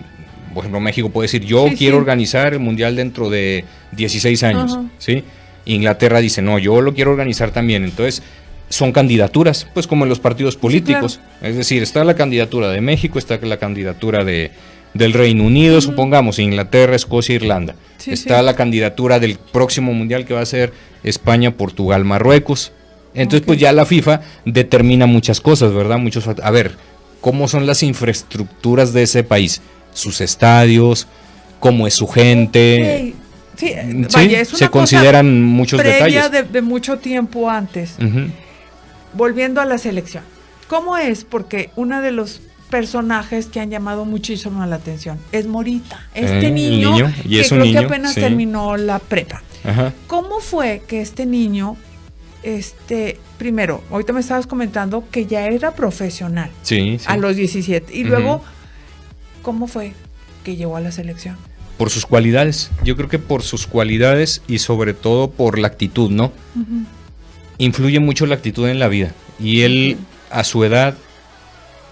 Speaker 1: Por ejemplo, México puede decir, yo quiero organizar el mundial dentro de 16 años, ¿sí? Inglaterra dice, no, yo lo quiero organizar también. Entonces, son candidaturas, pues como en los partidos políticos. Sí, claro. Es decir, está la candidatura de México, está la candidatura del Reino Unido, supongamos, Inglaterra, Escocia, Irlanda. Está la candidatura del próximo mundial que va a ser España, Portugal, Marruecos. Entonces, pues ya la FIFA determina muchas cosas, ¿verdad? A ver, ¿cómo son las infraestructuras de ese país? Sus estadios, cómo es su gente.
Speaker 6: Sí, vaya, es una
Speaker 1: se consideran muchos detalles.
Speaker 6: De mucho tiempo antes. Volviendo a la selección, ¿cómo es? Porque uno de los personajes que han llamado muchísimo la atención es Morita, niño
Speaker 1: y
Speaker 6: que creo que apenas terminó la prepa. ¿Cómo fue que este niño, primero, ahorita me estabas comentando que ya era profesional a los 17, y luego, ¿cómo fue que llegó a la selección?
Speaker 1: Por sus cualidades, yo creo que por sus cualidades y sobre todo por la actitud, ¿no? Influye mucho la actitud en la vida, y él a su edad,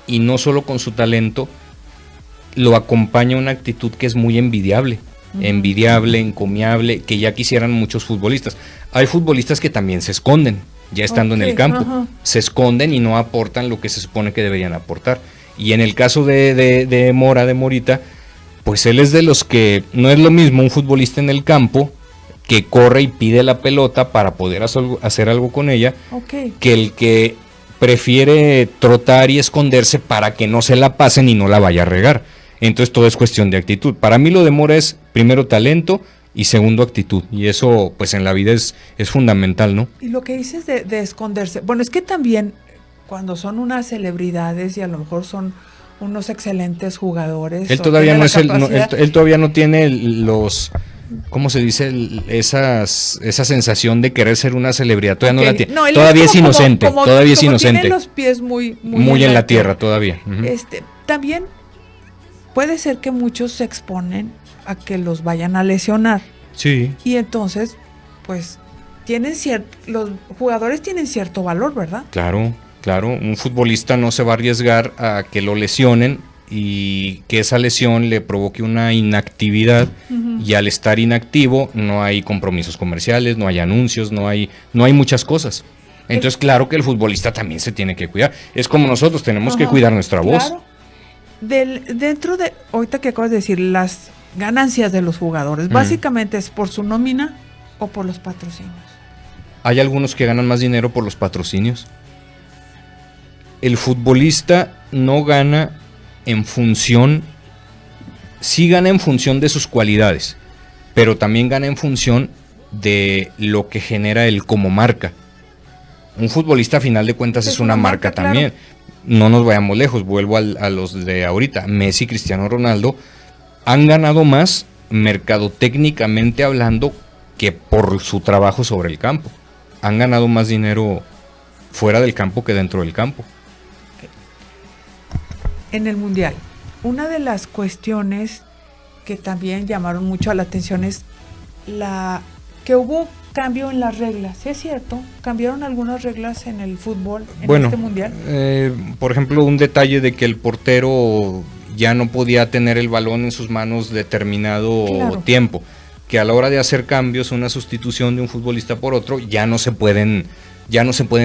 Speaker 1: y no solo con su talento, lo acompaña una actitud que es muy envidiable, encomiable, que ya quisieran muchos futbolistas. Hay futbolistas que también se esconden, ya estando en el campo, se esconden y no aportan lo que se supone que deberían aportar. Y en el caso de Morita, pues él es de los que no es lo mismo un futbolista en el campo que corre y pide la pelota para poder hacer algo con ella, que el que prefiere trotar y esconderse para que no se la pasen y no la vaya a regar. Entonces todo es cuestión de actitud. Para mí lo de Mora es primero talento y segundo actitud, y eso pues en la vida es fundamental, ¿no?
Speaker 6: Y lo que dices de esconderse, bueno, es que también cuando son unas celebridades y a lo mejor son unos excelentes jugadores,
Speaker 1: él todavía él todavía no tiene los, ¿cómo se dice? Esa sensación de querer ser una celebridad. Todavía no la tiene. Todavía es inocente. Todavía es inocente.
Speaker 6: Tiene los pies muy
Speaker 1: en la tierra todavía.
Speaker 6: También puede ser que muchos se exponen a que los vayan a lesionar.
Speaker 1: Sí.
Speaker 6: Y entonces, pues, los jugadores tienen cierto valor, ¿verdad?
Speaker 1: Claro, un futbolista no se va a arriesgar a que lo lesionen y que esa lesión le provoque una inactividad, y al estar inactivo no hay compromisos comerciales, no hay anuncios, no hay muchas cosas. Entonces, claro que el futbolista también se tiene que cuidar. Es como nosotros tenemos que cuidar nuestra voz.
Speaker 6: Dentro de, ahorita que acabas de decir, las ganancias de los jugadores, básicamente es por su nómina o por los patrocinios.
Speaker 1: Hay algunos que ganan más dinero por los patrocinios. El futbolista no gana en función, sí gana en función de sus cualidades, pero también gana en función de lo que genera él como marca. Un futbolista a final de cuentas es una marca también. Claro. No nos vayamos lejos, vuelvo a los de ahorita. Messi, Cristiano Ronaldo han ganado más mercadotécnicamente hablando que por su trabajo sobre el campo. Han ganado más dinero fuera del campo que dentro del campo.
Speaker 6: En el Mundial, una de las cuestiones que también llamaron mucho la atención es que hubo cambio en las reglas. ¿Sí es cierto? ¿Cambiaron algunas reglas en el fútbol en este Mundial?
Speaker 1: Por ejemplo, un detalle de que el portero ya no podía tener el balón en sus manos determinado tiempo, que a la hora de hacer cambios, una sustitución de un futbolista por otro, ya no se pueden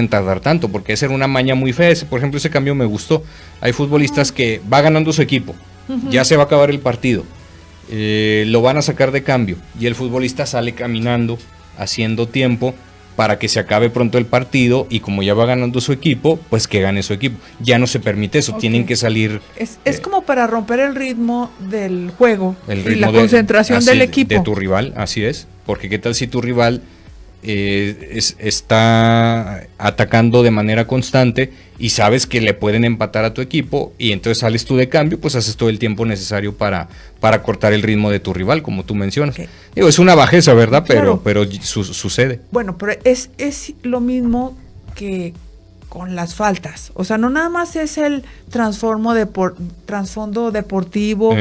Speaker 1: tardar tanto, porque esa era una maña muy fea. Por ejemplo, ese cambio me gustó. Hay futbolistas que va ganando su equipo, ya se va a acabar el partido, lo van a sacar de cambio y el futbolista sale caminando, haciendo tiempo para que se acabe pronto el partido, y como ya va ganando su equipo, pues que gane su equipo. Ya no se permite eso, tienen que salir.
Speaker 6: Es como para romper el ritmo del juego, y la concentración del equipo.
Speaker 1: De tu rival, así es, porque qué tal si tu rival está atacando de manera constante y sabes que le pueden empatar a tu equipo, y entonces sales tú de cambio, pues haces todo el tiempo necesario para cortar el ritmo de tu rival, como tú mencionas. Digo, es una bajeza, ¿verdad? Claro. Pero sucede.
Speaker 6: Bueno, pero es lo mismo que con las faltas. O sea, no nada más es el trasfondo deportivo,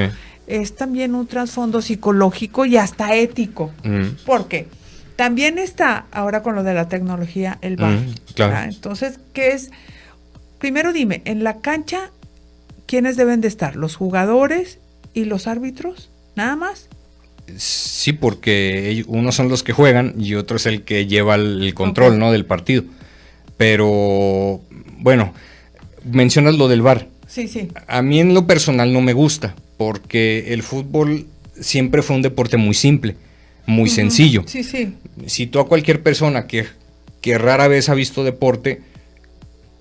Speaker 6: es también un trasfondo psicológico y hasta ético. ¿Por qué? También está, ahora con lo de la tecnología, el VAR. Claro. Entonces, ¿qué es? Primero dime, en la cancha, ¿quiénes deben de estar? ¿Los jugadores y los árbitros? ¿Nada más?
Speaker 1: Sí, porque unos son los que juegan y otro es el que lleva el control, ¿no?, del partido. Pero, bueno, mencionas lo del VAR.
Speaker 6: Sí.
Speaker 1: A mí en lo personal no me gusta, porque el fútbol siempre fue un deporte muy simple, muy sencillo.
Speaker 6: Sí.
Speaker 1: Si tú a cualquier persona que rara vez ha visto deporte,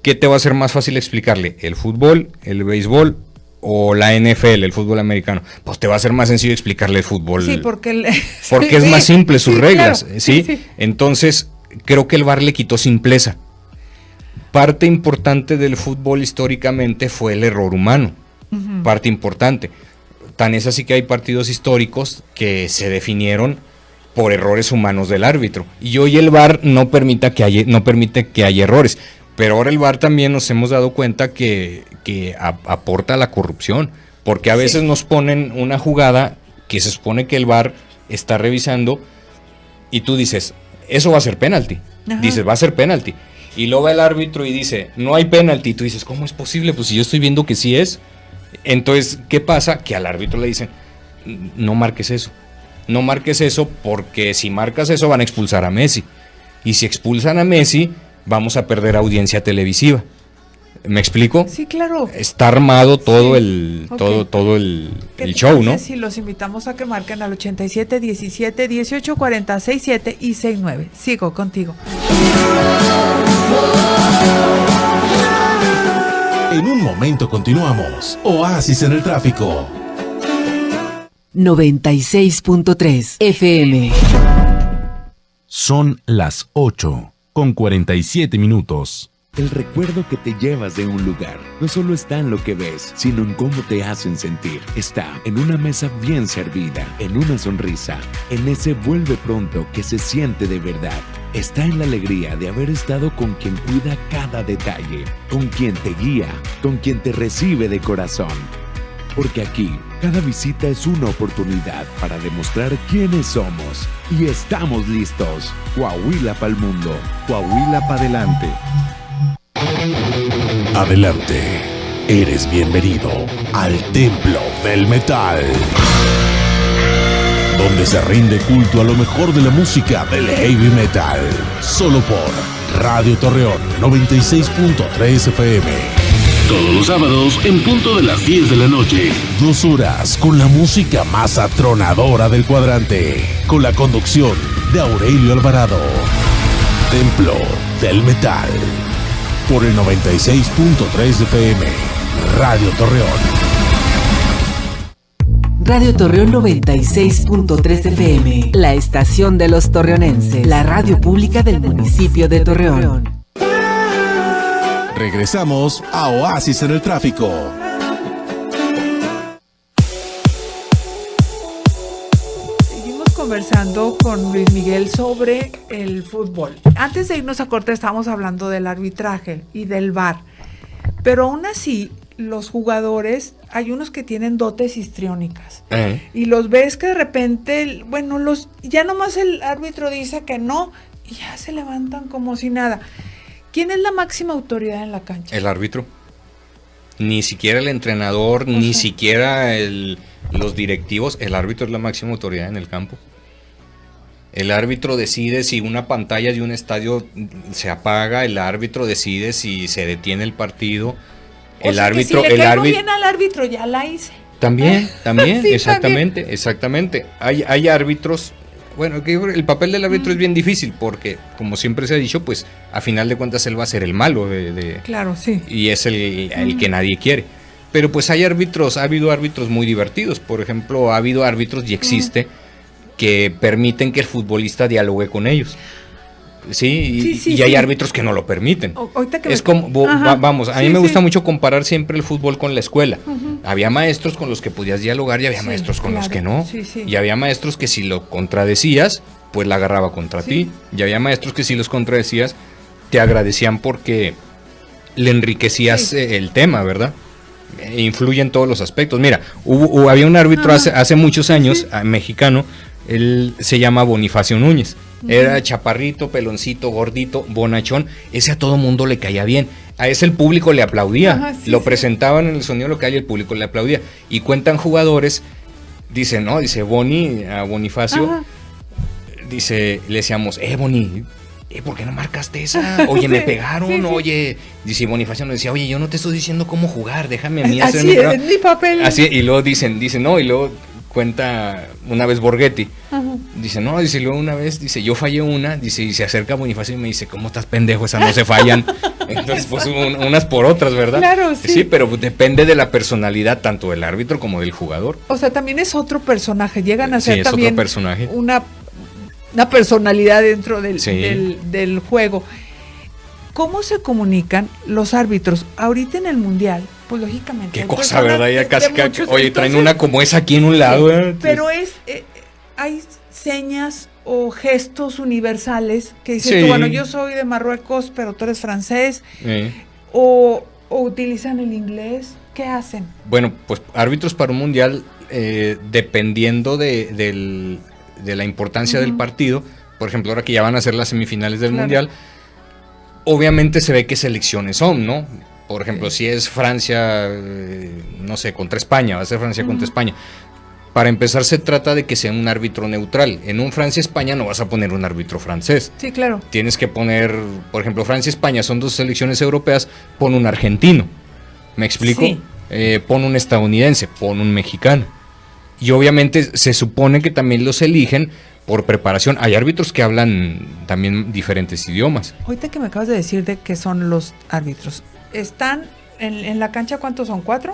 Speaker 1: ¿qué te va a ser más fácil explicarle? ¿El fútbol, el béisbol o la NFL, el fútbol americano? Pues te va a ser más sencillo explicarle el fútbol.
Speaker 6: Sí, porque
Speaker 1: es más simple sus reglas,
Speaker 6: claro.
Speaker 1: ¿sí? Entonces, creo que el VAR le quitó simpleza. Parte importante del fútbol históricamente fue el error humano. Parte importante. Tan es así que hay partidos históricos que se definieron por errores humanos del árbitro. Y hoy el VAR no permite que haya errores. Pero ahora el VAR también nos hemos dado cuenta que aporta a la corrupción. Porque a veces nos ponen una jugada que se supone que el VAR está revisando y tú dices, eso va a ser penalti. Dices, va a ser penalti. Y luego va el árbitro y dice, no hay penalti. Y tú dices, ¿cómo es posible? Pues si yo estoy viendo que sí es. Entonces, ¿qué pasa? Que al árbitro le dicen, no marques eso. No marques eso, porque si marcas eso van a expulsar a Messi. Y si expulsan a Messi, vamos a perder audiencia televisiva. ¿Me explico?
Speaker 6: Sí, claro.
Speaker 1: Está armado todo el show, ¿no?
Speaker 6: Sí, los invitamos a que marquen al 87 17 18 40 67 y 69. Sigo contigo.
Speaker 4: En un momento continuamos. Oasis en el tráfico.
Speaker 5: 96.3 FM.
Speaker 12: Son las 8:47.
Speaker 3: El recuerdo que te llevas de un lugar no solo está en lo que ves, sino en cómo te hacen sentir. Está en una mesa bien servida, en una sonrisa, en ese vuelve pronto que se siente de verdad. Está en la alegría de haber estado con quien cuida cada detalle, con quien te guía, con quien te recibe de corazón. Porque aquí, cada visita es una oportunidad para demostrar quiénes somos. Y estamos listos. Coahuila pa'l mundo. Coahuila pa' adelante.
Speaker 4: Adelante. Eres bienvenido al Templo del Metal, donde se rinde culto a lo mejor de la música del heavy metal. Solo por Radio Torreón 96.3 FM.
Speaker 12: Todos los sábados en punto de las 10 de la noche.
Speaker 4: 2 horas con la música más atronadora del cuadrante. Con la conducción de Aurelio Alvarado. Templo del Metal. Por el 96.3 FM. Radio Torreón.
Speaker 5: Radio Torreón 96.3 FM. La estación de los torreonenses. La radio pública del municipio de Torreón.
Speaker 4: Regresamos a Oasis en el Tráfico.
Speaker 6: Seguimos conversando con Luis Miguel sobre el fútbol. Antes de irnos a corte estábamos hablando del arbitraje y del VAR. Pero aún así, los jugadores, hay unos que tienen dotes histriónicas. Y los ves que de repente, bueno, ya nomás el árbitro dice que no, y ya se levantan como si nada. ¿Quién es la máxima autoridad en la cancha?
Speaker 1: El árbitro. Ni siquiera el entrenador, ni siquiera los directivos. El árbitro es la máxima autoridad en el campo. El árbitro decide si una pantalla de un estadio se apaga, el árbitro decide si se detiene el partido.
Speaker 6: El árbitro, que si le caigo bien al árbitro, ya la hice.
Speaker 1: También,
Speaker 6: Sí,
Speaker 1: exactamente. Hay árbitros. Bueno, el papel del árbitro es bien difícil porque, como siempre se ha dicho, pues a final de cuentas él va a ser el malo
Speaker 6: Claro, sí.
Speaker 1: Y es el que nadie quiere. Pero pues ha habido árbitros muy divertidos. Por ejemplo, ha habido árbitros y existe que permiten que el futbolista dialogue con ellos. Sí, y hay árbitros que no lo permiten. Es como, vamos, a mí me gusta mucho comparar siempre el fútbol con la escuela. Había maestros con los que podías dialogar y había maestros con los que no. Y había maestros que si lo contradecías, pues la agarraba contra ti. Y había maestros que si los contradecías, te agradecían porque le enriquecías el tema, ¿verdad? Influye en todos los aspectos. Mira, había un árbitro hace muchos años, mexicano, él se llama Bonifacio Núñez. Era chaparrito, peloncito, gordito, bonachón. Ese a todo mundo le caía bien. A ese el público le aplaudía. Lo presentaban en el sonido local y el público le aplaudía. Y cuentan jugadores, dice a Bonifacio, dice, le decíamos, Boni, ¿por qué no marcaste esa? Oye, me pegaron, oye. Dice Bonifacio, nos decía, oye, yo no te estoy diciendo cómo jugar, déjame a mí hacer
Speaker 6: mi trabajo. Es mi papel.
Speaker 1: Así, y luego dicen, no, y luego cuenta una vez Borghetti. Dice, luego una vez, dice, yo fallé una, dice, y se acerca Bonifacio y me dice, ¿cómo estás pendejo? Esas no se fallan. Entonces, pues unas por otras, ¿verdad?
Speaker 6: Claro, sí.
Speaker 1: Sí, pero depende de la personalidad tanto del árbitro como del jugador.
Speaker 6: O sea, también es otro personaje, llegan a ser también
Speaker 1: otro personaje.
Speaker 6: Una personalidad dentro del juego. ¿Cómo se comunican los árbitros? Ahorita en el Mundial, pues lógicamente.
Speaker 1: Qué cosa, ¿verdad? Ya casi, oye, traen una como esa aquí en un lado.
Speaker 6: Pero hay señas o gestos universales que dicen tú, bueno, yo soy de Marruecos, pero tú eres francés. O utilizan el inglés. ¿Qué hacen?
Speaker 1: Bueno, pues árbitros para un Mundial, dependiendo de la importancia del partido, por ejemplo, ahora que ya van a ser las semifinales del Mundial, obviamente se ve qué selecciones son, ¿no? Por ejemplo, si es Francia, no sé, contra España, va a ser Francia contra España. Para empezar, se trata de que sea un árbitro neutral. En un Francia-España no vas a poner un árbitro francés.
Speaker 6: Sí, claro.
Speaker 1: Tienes que poner, por ejemplo, Francia-España son dos selecciones europeas, pon un argentino. ¿Me explico?
Speaker 6: Sí.
Speaker 1: Pon un estadounidense, pon un mexicano. Y obviamente se supone que también los eligen por preparación. Hay árbitros que hablan también diferentes idiomas.
Speaker 6: Ahorita que me acabas de decir de que son los árbitros, ¿están en la cancha cuántos son? ¿4?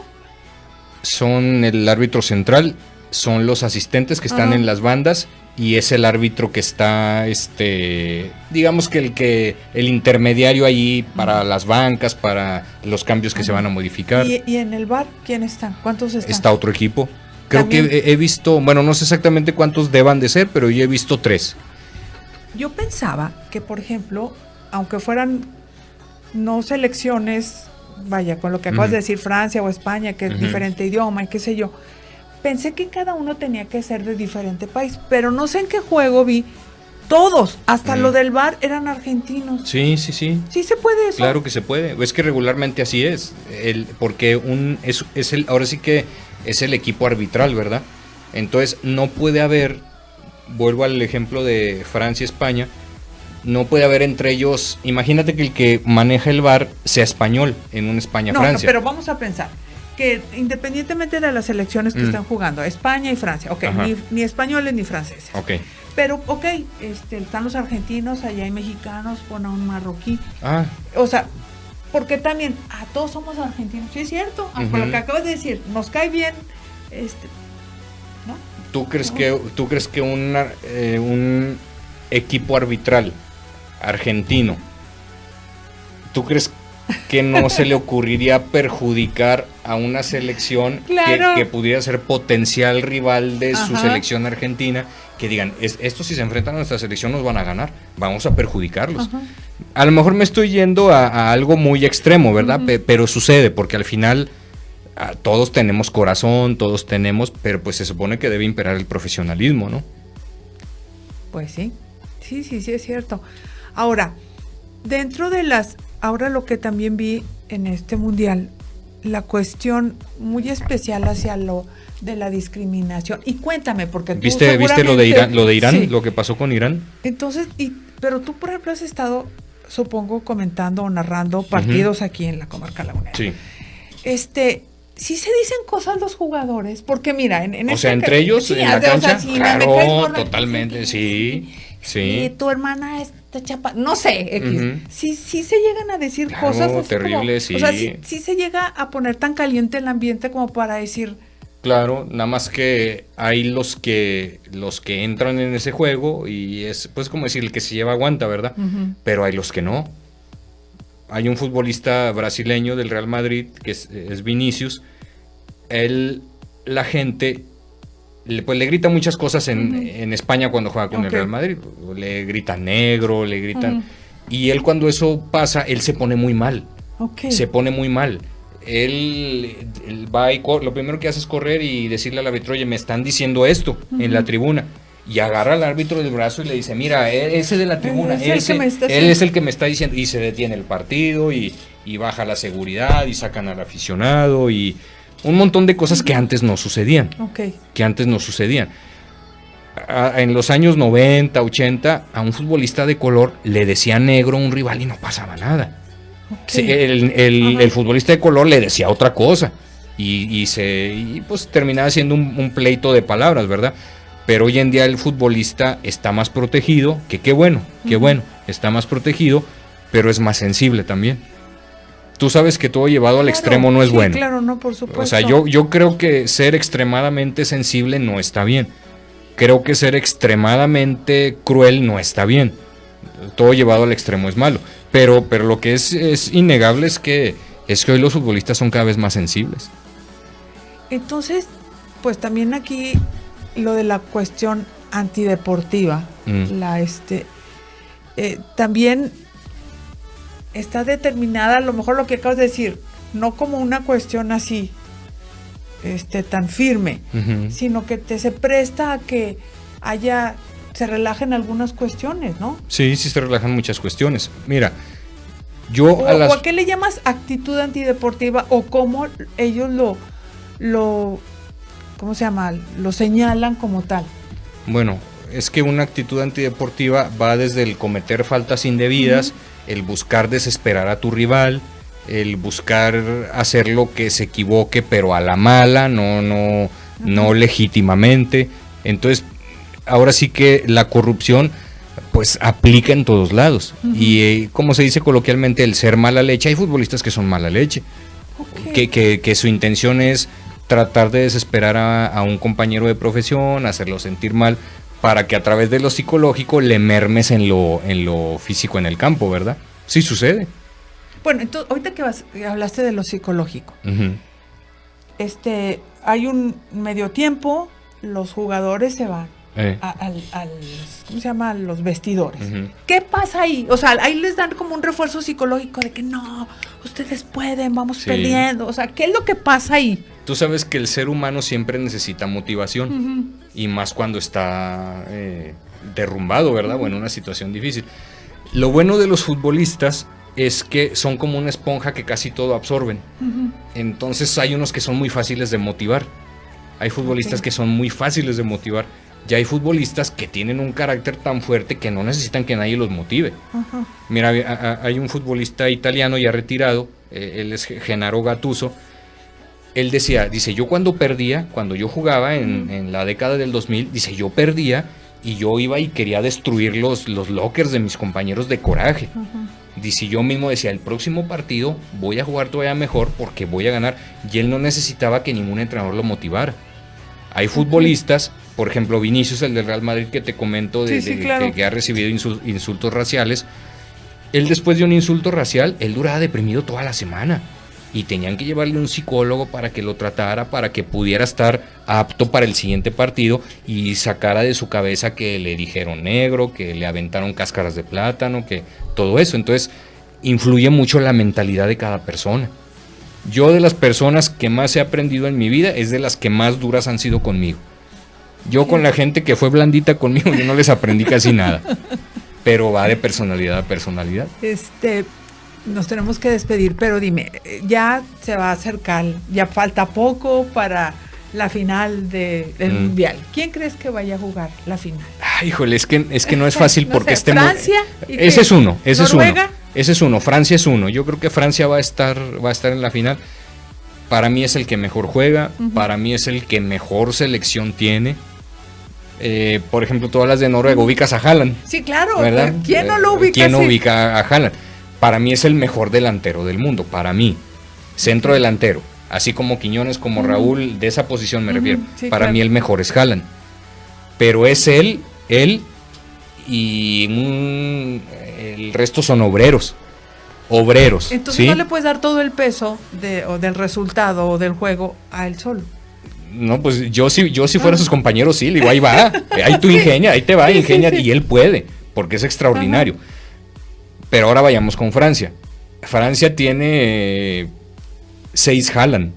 Speaker 1: Son el árbitro central, son los asistentes que están en las bandas y es el árbitro que está, digamos que el intermediario ahí para las bancas, para los cambios que se van a modificar.
Speaker 6: ¿Y en el VAR quién están? ¿Cuántos están?
Speaker 1: Está otro equipo. Creo que he visto, bueno, no sé exactamente cuántos deban de ser, pero yo he visto 3.
Speaker 6: Yo pensaba que, por ejemplo, aunque fueran no selecciones vaya, con lo que acabas de decir, Francia o España, que es diferente idioma y qué sé yo, pensé que cada uno tenía que ser de diferente país, pero no sé en qué juego vi, todos, hasta lo del VAR eran argentinos.
Speaker 1: Sí.
Speaker 6: Sí se puede eso.
Speaker 1: Claro que se puede, es que regularmente así es, porque ahora sí que es el equipo arbitral, ¿verdad? Entonces no puede haber, vuelvo al ejemplo de Francia y España, no puede haber entre ellos, imagínate que el que maneja el VAR sea español en un España-Francia.
Speaker 6: No, pero vamos a pensar que independientemente de las selecciones que están jugando, España y Francia, ni españoles ni franceses. Pero, están los argentinos, allá hay mexicanos, pon a un marroquí. O sea, porque también, todos somos argentinos, sí es cierto, por lo que acabas de decir, nos cae bien, ¿no?
Speaker 1: ¿Tú crees que un equipo arbitral argentino, tú crees que no se le ocurriría perjudicar a una selección que pudiera ser potencial rival de su selección argentina, que digan, estos si se enfrentan a nuestra selección nos van a ganar, vamos a perjudicarlos? A lo mejor me estoy yendo a algo muy extremo, ¿verdad? Pero sucede, porque al final todos tenemos corazón, pero pues se supone que debe imperar el profesionalismo, ¿no?
Speaker 6: Pues sí, es cierto. Ahora, dentro de ahora lo que también vi en este mundial, la cuestión muy especial hacia lo de la discriminación. Y cuéntame, porque tú
Speaker 1: ¿Viste lo de Irán, sí, lo que pasó con Irán?
Speaker 6: Entonces, pero tú, por ejemplo, has estado, supongo, comentando o narrando partidos aquí en la comarca lagunera.
Speaker 1: Sí.
Speaker 6: Sí se dicen cosas los jugadores, porque mira,
Speaker 1: entre ellos, en la cancha, claro, totalmente, sí.
Speaker 6: Y tu hermana está chapa, no sé, sí se llegan a decir cosas
Speaker 1: terribles,
Speaker 6: sí. O sea, sí se llega a poner tan caliente el ambiente como para decir.
Speaker 1: Claro, nada más que hay los que entran en ese juego y es, pues, como decir, el que se lleva aguanta, ¿verdad? Pero hay los que no. Hay un futbolista brasileño del Real Madrid, que es Vinicius. La gente pues le grita muchas cosas en España cuando juega con el Real Madrid. Le gritan negro, le gritan. Y él, cuando eso pasa, él se pone muy mal. Se pone muy mal. Él va y lo primero que hace es correr y decirle al árbitro, oye, me están diciendo esto en la tribuna. Y agarra al árbitro del brazo y le dice, mira, ese de la tribuna, él es el que me está diciendo. Y se detiene el partido y baja la seguridad y sacan al aficionado y un montón de cosas que antes no sucedían. En los años 90, 80, a un futbolista de color le decía negro a un rival y no pasaba nada. El futbolista de color le decía otra cosa y pues terminaba siendo un pleito de palabras, ¿verdad? Pero hoy en día el futbolista está más protegido, que qué bueno, está más protegido, pero es más sensible también. Tú sabes que todo llevado al extremo no es bueno.
Speaker 6: Claro, no, por supuesto.
Speaker 1: O sea, yo creo que ser extremadamente sensible no está bien. Creo que ser extremadamente cruel no está bien. Todo llevado al extremo es malo. Pero lo que es innegable es que hoy los futbolistas son cada vez más sensibles.
Speaker 6: Entonces, pues también aquí lo de la cuestión antideportiva, también está determinada, a lo mejor lo que acabas de decir, no como una cuestión así, tan firme, sino que se presta a que se relajen algunas cuestiones, ¿no?
Speaker 1: Sí, se relajan muchas cuestiones. Mira,
Speaker 6: ¿O a qué le llamas actitud antideportiva o cómo ellos ¿cómo se llama? Lo señalan como tal.
Speaker 1: Bueno, es que una actitud antideportiva va desde el cometer faltas indebidas, el buscar desesperar a tu rival, el buscar hacer lo que se equivoque, pero a la mala, no legítimamente. Entonces, ahora sí que la corrupción pues aplica en todos lados. Y como se dice coloquialmente, el ser mala leche, hay futbolistas que son mala leche, que su intención es tratar de desesperar a un compañero de profesión, hacerlo sentir mal, para que a través de lo psicológico le mermes en lo físico en el campo, ¿verdad? Sí sucede.
Speaker 6: Bueno, entonces, ahorita que hablaste de lo psicológico, hay un medio tiempo, los jugadores se van, ¿cómo se llama? Los vestidores. ¿Qué pasa ahí? O sea, ahí les dan como un refuerzo psicológico de que no, ustedes pueden, vamos perdiendo. O sea, ¿qué es lo que pasa ahí?
Speaker 1: Tú sabes que el ser humano siempre necesita motivación, y más cuando está derrumbado, ¿verdad? O en una situación difícil. Lo bueno de los futbolistas es que son como una esponja que casi todo absorben. Entonces hay unos que son muy fáciles de motivar. Hay futbolistas que son muy fáciles de motivar. Ya hay futbolistas que tienen un carácter tan fuerte que no necesitan que nadie los motive. Mira, hay un futbolista italiano ya retirado, él es Gennaro Gattuso. Él dice, yo cuando yo jugaba en la década del 2000, dice, yo perdía y yo iba y quería destruir los lockers de mis compañeros de coraje. Dice, yo mismo decía, el próximo partido voy a jugar todavía mejor porque voy a ganar. Y él no necesitaba que ningún entrenador lo motivara. Hay futbolistas, por ejemplo, Vinicius, el del Real Madrid que te comento, claro, que ha recibido insultos raciales. Él, después de un insulto racial, él duraba deprimido toda la semana. Y tenían que llevarle un psicólogo para que lo tratara, para que pudiera estar apto para el siguiente partido y sacara de su cabeza que le dijeron negro, que le aventaron cáscaras de plátano, que todo eso. Entonces, influye mucho la mentalidad de cada persona. Yo, de las personas que más he aprendido en mi vida, es de las que más duras han sido conmigo. Yo con la gente que fue blandita conmigo, yo no les aprendí casi nada. Pero va de personalidad a personalidad.
Speaker 6: Nos tenemos que despedir, pero dime, ya se va a acercar, ya falta poco para la final del Mundial. ¿Quién crees que vaya a jugar la final?
Speaker 1: Híjole, es que no es fácil porque
Speaker 6: Francia.
Speaker 1: Ese es uno. Francia es uno. Yo creo que Francia va a estar en la final. Para mí es el que mejor juega, para mí es el que mejor selección tiene. Por ejemplo, todas las de Noruega, ubicas a Haaland.
Speaker 6: Sí, claro,
Speaker 1: ¿verdad?
Speaker 6: ¿Quién no lo ubica?
Speaker 1: ¿Quién no ubica a Haaland? Para mí es el mejor delantero del mundo, para mí. Centro delantero, así como Quiñones, como Raúl, de esa posición me refiero. Sí, para mí el mejor es Haaland. Pero es él y el resto son obreros. Entonces ¿sí?
Speaker 6: No le puedes dar todo el peso del resultado o del juego a él solo.
Speaker 1: No, pues yo si fuera sus compañeros, sí, le digo, ahí va, ahí tú ingenia, ahí te va, ingenia, y él puede, porque es extraordinario. Pero ahora vayamos con Francia. Francia tiene 6 Haaland,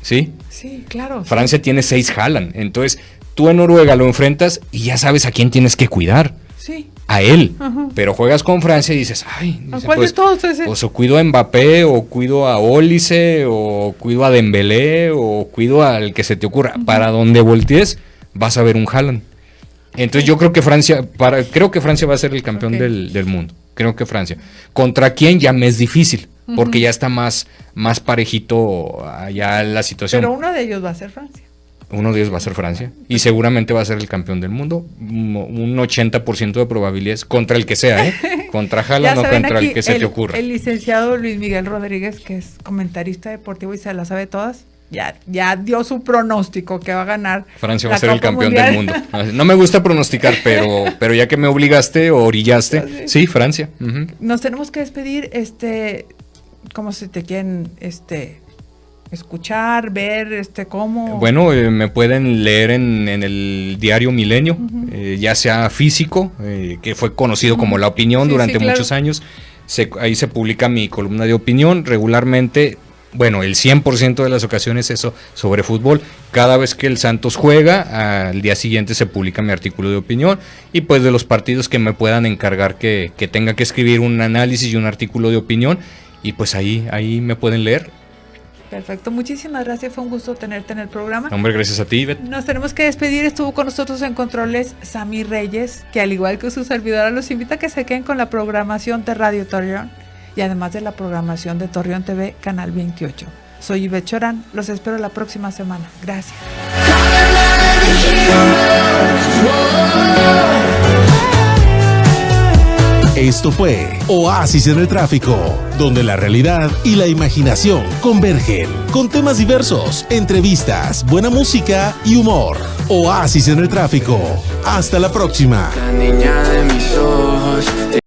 Speaker 1: ¿sí?
Speaker 6: Sí, claro.
Speaker 1: Francia tiene 6 Haaland, entonces tú en Noruega lo enfrentas y ya sabes a quién tienes que cuidar.
Speaker 6: Sí.
Speaker 1: A él, pero juegas con Francia y dices,
Speaker 6: ¿a cuál de todos ese?
Speaker 1: Pues o cuido a Mbappé, o cuido a Olise, o cuido a Dembélé, o cuido al que se te ocurra. Para donde voltees, vas a ver un Haaland. Entonces yo creo que Francia va a ser el campeón del mundo. Creo que Francia. ¿Contra quién? Ya me es difícil, porque ya está más parejito allá la situación.
Speaker 6: Pero uno de ellos va a ser Francia.
Speaker 1: Uno de ellos va a ser Francia y seguramente va a ser el campeón del mundo. Un 80% de probabilidades contra el que sea, contra Haaland o contra el que se te ocurra.
Speaker 6: El licenciado Luis Miguel Rodríguez, que es comentarista deportivo y se la sabe todas, ya dio su pronóstico que va a ganar.
Speaker 1: Francia va a ser el campeón del mundo. No me gusta pronosticar, pero ya que me obligaste o orillaste, sí, Francia.
Speaker 6: Nos tenemos que despedir, ¿cómo se te quieren escuchar, ver, cómo?
Speaker 1: Bueno, me pueden leer en el diario Milenio, ya sea físico, que fue conocido como La Opinión durante muchos años. Ahí se publica mi columna de opinión regularmente. Bueno, el 100% de las ocasiones eso sobre fútbol. Cada vez que el Santos juega, al día siguiente se publica mi artículo de opinión. Y pues de los partidos que me puedan encargar que tenga que escribir un análisis y un artículo de opinión. Y pues ahí me pueden leer.
Speaker 6: Perfecto, muchísimas gracias, fue un gusto tenerte en el programa.
Speaker 1: Hombre, gracias a ti, Ivette.
Speaker 6: Nos tenemos que despedir, estuvo con nosotros en Controles Sammy Reyes, que al igual que su servidora los invita a que se queden con la programación de Radio Torreón y además de la programación de Torreón TV, Canal 28. Soy Ivette Chorán, los espero la próxima semana. Gracias.
Speaker 4: Esto fue Oasis en el Tráfico, donde la realidad y la imaginación convergen, con temas diversos, entrevistas, buena música y humor. Oasis en el Tráfico. Hasta la próxima.